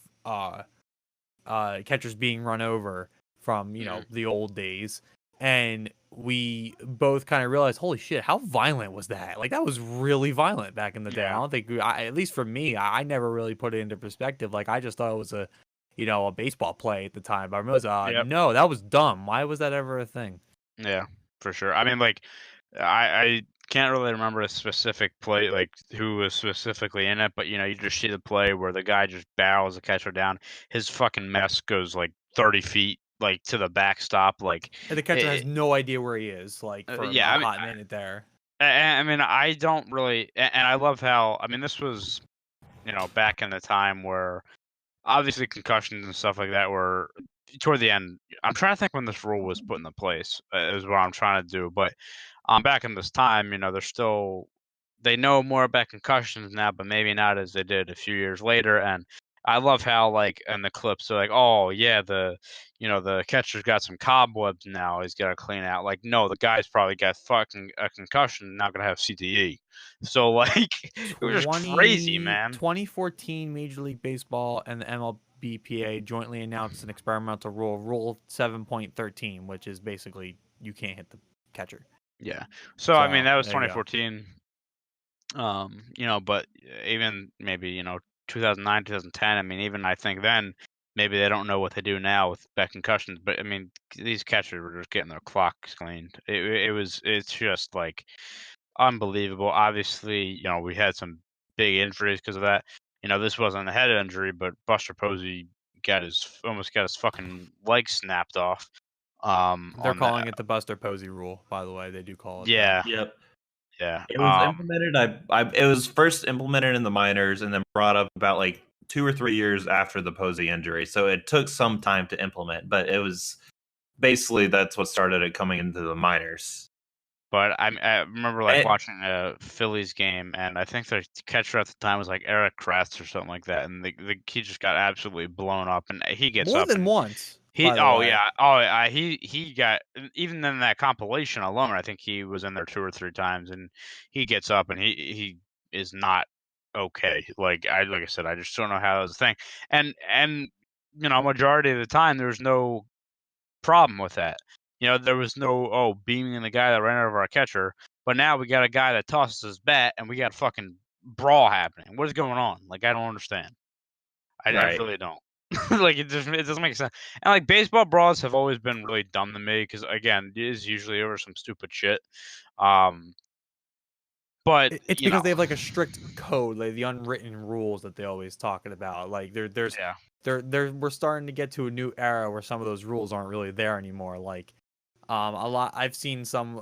catchers being run over from the old days, and we both kind of realized, holy shit, how violent was that? Like that was really violent back in the day. I Yeah. don't think at least for me, I never really put it into perspective. Like I just thought it was a a baseball play at the time. But I realized, Yep. no, that was dumb. Why was that ever a thing? Yeah, for sure. I mean, like, I can't really remember a specific play, like who was specifically in it, but you just see the play where the guy just barrels the catcher down. His fucking mask goes like 30 feet, like to the backstop. Like, And the catcher has it, no idea where he is, like for yeah. a I mean, hot minute there. I mean, I don't really, and I love how. I mean, this was, back in the time where obviously concussions and stuff like that were toward the end. I'm trying to think when this rule was put into place, is what I'm trying to do. But back in this time, they're still, they know more about concussions now, but maybe not as they did a few years later. And I love how, like, in the clips, they're like, oh yeah, the catcher's got some cobwebs now, he's got to clean out. Like, no, the guy's probably got fucking a concussion, not gonna have CTE. So like, it was just crazy, man. 2014 Major League Baseball and the MLBPA jointly announced an experimental rule, Rule 7.13, which is basically you can't hit the catcher. Yeah. So I mean, that was there you go. 2014. But even maybe 2009, 2010. I mean, even I think then maybe they don't know what they do now with back concussions. But I mean, these catchers were just getting their clocks cleaned. It's just like unbelievable. Obviously, we had some big injuries because of that. This wasn't a head injury, but Buster Posey almost got his fucking leg snapped off. They're On calling that. it the Buster Posey rule, by the way. They do call it Yeah. that. Yep. Yeah. It was implemented. It was first implemented in the minors and then brought up about like 2 or 3 years after the Posey injury. So it took some time to implement, but it was basically that's what started it coming into the minors. But I remember watching a Phillies game, and I think the catcher at the time was like Eric Kratz or something like that, and he just got absolutely blown up, and he gets more up than and once. he he got, even in that compilation alone, I think he was in there 2 or 3 times, and he gets up and he is not okay. Like I said, I just don't know how that was a thing, and majority of the time there's no problem with that. There was no beaming the guy that ran over our catcher, but now we got a guy that tosses his bat, and we got a fucking brawl happening. What is going on? Like, I don't understand. I really don't. Like, it doesn't make sense. And like, baseball brawls have always been really dumb to me because, again, it is usually over some stupid shit. But it's because they have like a strict code, like the unwritten rules that they always talking about. Like we're starting to get to a new era where some of those rules aren't really there anymore. Like a lot I've seen some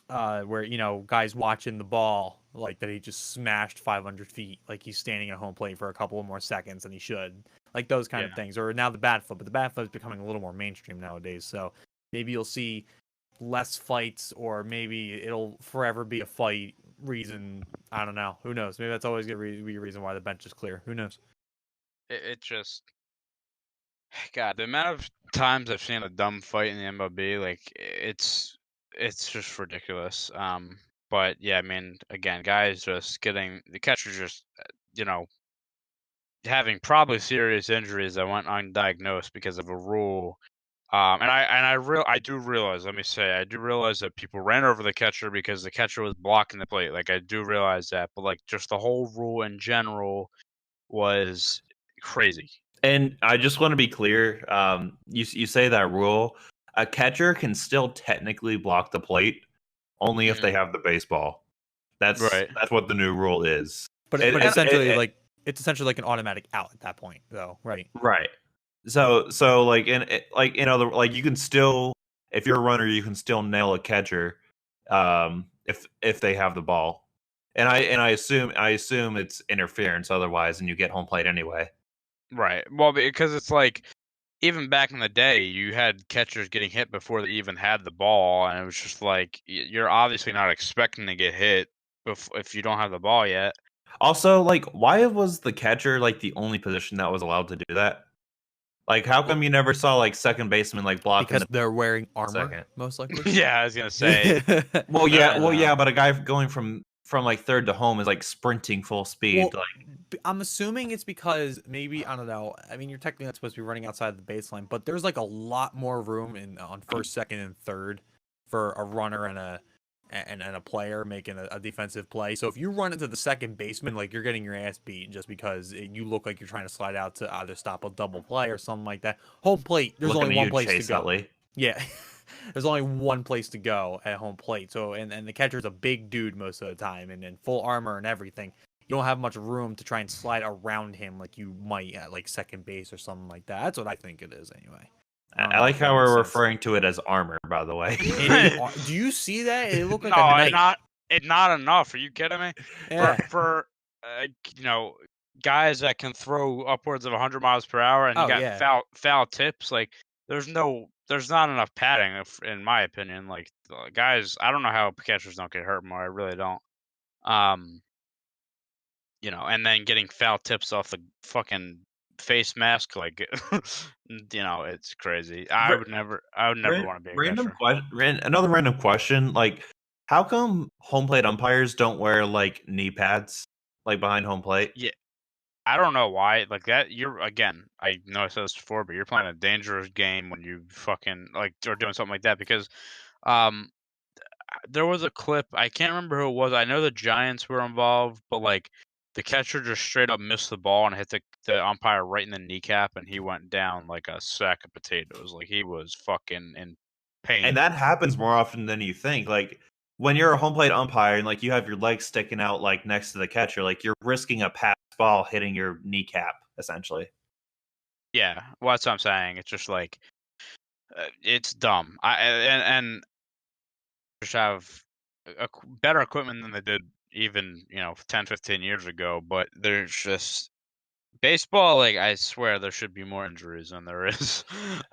where guys watching the ball, like that he just smashed 500 feet, like he's standing at home plate for a couple of more seconds than he should, like those kind of things. Or now the bat flip, but the bat flip is becoming a little more mainstream nowadays, so maybe you'll see less fights, or maybe it'll forever be a fight reason. I don't know, who knows, maybe that's always gonna be a reason why the bench is clear, who knows. It just, God, the amount of times I've seen a dumb fight in the MLB, like, it's just ridiculous. But yeah, I mean, again, guys just getting the catcher just, having probably serious injuries that went undiagnosed because of a rule. And I do realize, let me say, I do realize that people ran over the catcher because the catcher was blocking the plate. Like, I do realize that, but like, just the whole rule in general was crazy. And I just want to be clear. You say that rule, a catcher can still technically block the plate only if they have the baseball. That's what the new rule is. But it's essentially like an automatic out at that point, though, right? Right. So like in other like you can still, if you're a runner, you can still nail a catcher, if they have the ball, and I assume it's interference otherwise, and you get home plate anyway. Right. Well, because it's like even back in the day, you had catchers getting hit before they even had the ball, and it was just like you're obviously not expecting to get hit if you don't have the ball yet. Also, like, why was the catcher like the only position that was allowed to do that? Like, how come you never saw like second baseman like blocking Because they're wearing armor, second? most likely. Yeah, I was gonna say. Well, Yeah. but a guy going from like third to home is like sprinting full speed. Well, Like, I'm assuming it's because maybe I don't know. I mean, you're technically not supposed to be running outside the baseline, but there's like a lot more room on first, second, and third for a runner and a player making a defensive play. So if you run into the second baseman, like you're getting your ass beat just because you look like you're trying to slide out to either stop a double play or something like that. Home plate, there's looking only at one you, place to Chase go. Utley. Yeah. There's only one place to go at home plate. So and the catcher's a big dude most of the time and in full armor and everything. You don't have much room to try and slide around him like you might at like second base or something like that. That's what I think it is anyway. I like how we're referring to it as armor, by the way. Do you see that? It looked like No, a knife. It's not enough. Are you kidding me? Yeah. For you know, guys that can throw upwards of 100 miles per hour and you got foul tips, like there's not enough padding in my opinion. Like guys, I don't know how catchers don't get hurt more. I really don't. And then getting foul tips off the fucking face mask, like it's crazy. I would never want to be a Random catcher. another random question, like, how come home plate umpires don't wear like knee pads like behind home plate? Yeah, I don't know why. Like that, I know I said this before, but you're playing a dangerous game when you fucking like are doing something like that because, um, there was a clip. I can't remember who it was. I know the Giants were involved, but like the catcher just straight up missed the ball and hit the umpire right in the kneecap, and he went down like a sack of potatoes. Like he was fucking in pain. And that happens more often than you think. Like when you're a home plate umpire and like you have your legs sticking out like next to the catcher, like you're risking a pass ball hitting your kneecap essentially. Yeah, well, that's what I'm saying. It's just like it's dumb. And just have better equipment than they did even 10, 15 years ago. But there's just baseball. Like I swear, there should be more injuries than there is.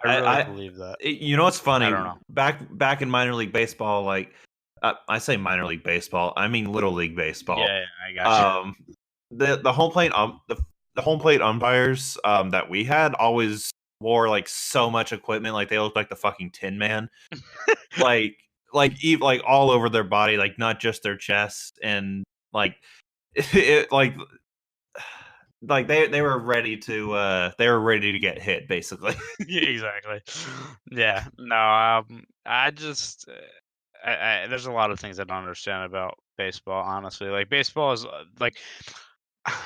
I really believe that. You know what's funny? I don't know. Back in minor league baseball, like I say minor league baseball, I mean little league baseball. Yeah, I got you. The home plate the home plate umpires that we had always wore like so much equipment, like they looked like the fucking Tin Man, like all over their body, like not just their chest, and like it like they were ready to get hit basically. Yeah, exactly. Yeah. No. I just. There's a lot of things I don't understand about baseball. Honestly, like baseball is like.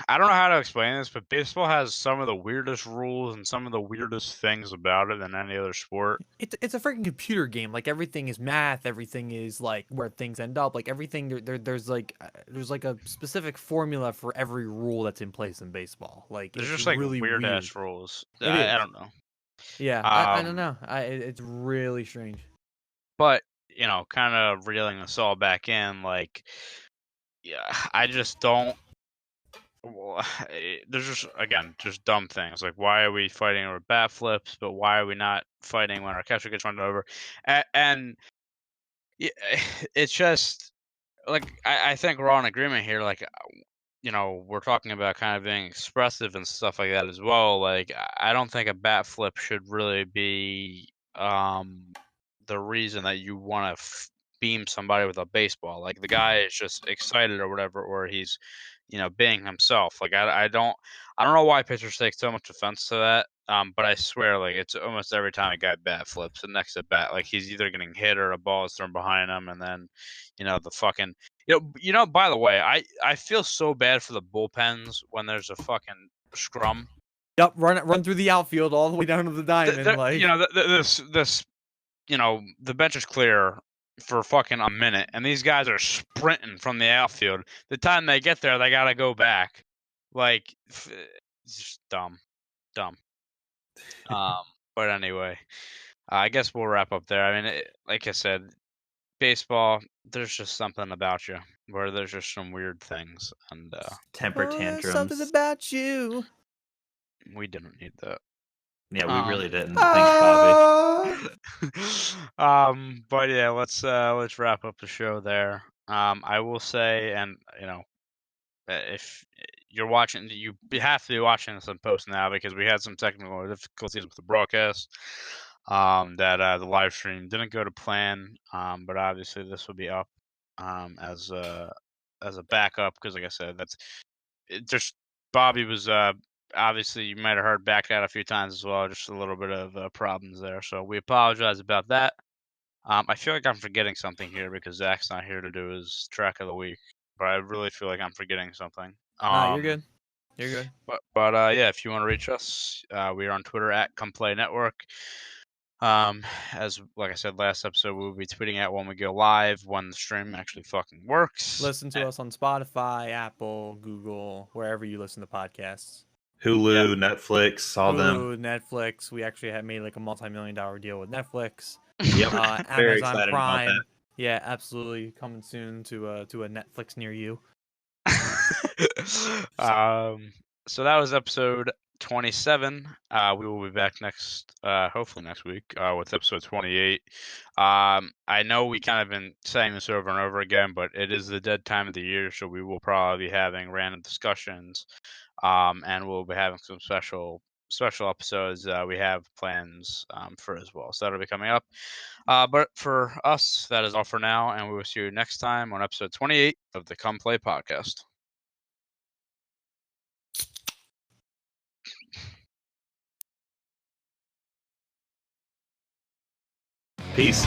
I don't know how to explain this, but baseball has some of the weirdest rules and some of the weirdest things about it than any other sport. It's a freaking computer game. Like everything is math. Everything is like where things end up. Like everything there's like a specific formula for every rule that's in place in baseball. Like There's it's just like really weird weird. ass rules. I don't know. Yeah, I don't know. It's really strange. But kind of reeling this all back in, like, yeah, I just don't. Well, there's just dumb things like why are we fighting over bat flips, but why are we not fighting when our catcher gets run over? And it's just like I think we're all in agreement here. Like we're talking about kind of being expressive and stuff like that as well. Like I don't think a bat flip should really be the reason that you want to beam somebody with a baseball. Like the guy is just excited or whatever, or he's being himself. Like I don't know why pitchers take so much offense to that. But I swear, like it's almost every time a guy bat flips, the next at bat, like he's either getting hit or a ball is thrown behind him, and then the fucking by the way, I feel so bad for the bullpens when there's a fucking scrum. Yep, run through the outfield all the way down to the diamond. The bench is clear for fucking a minute, and these guys are sprinting from the outfield. The time they get there, they gotta go back. Like, it's just dumb. But anyway, I guess we'll wrap up there. I mean, like I said, baseball, there's just something about you where there's just some weird things, and Temper There's tantrums. something about you. we didn't need that. Yeah, we really didn't. Thanks, Bobby. But yeah, let's wrap up the show there. I will say, and if you're watching, you have to be watching this in post now because we had some technical difficulties with the broadcast. That the live stream didn't go to plan. But obviously this will be up as a backup because, like I said, just Bobby was obviously you might have heard back out a few times as well. Just a little bit of problems there, so we apologize about that. I feel like I'm forgetting something here because Zach's not here to do his track of the week, but I really feel like I'm forgetting something. Nah, you're good. You're good. But yeah, if you want to reach us, we are on Twitter at Come Play Network. As like I said last episode, we'll be tweeting out when we go live, when the stream actually fucking works. Listen to us on Spotify, Apple, Google, wherever you listen to podcasts. Hulu, Netflix, all them. Netflix. We actually have made like a multi-million-dollar deal with Netflix. Yep. Very Amazon excited Prime. about that. Yeah, absolutely. Coming soon to a Netflix near you. So that was episode 27. We will be back hopefully next week, with episode 28. I know we kind of been saying this over and over again, but it is the dead time of the year, so we will probably be having random discussions, and we'll be having some special episodes we have plans for as well. So that'll be coming up. But for us, that is all for now, and we will see you next time on episode 28 of the Come Play podcast. Peace.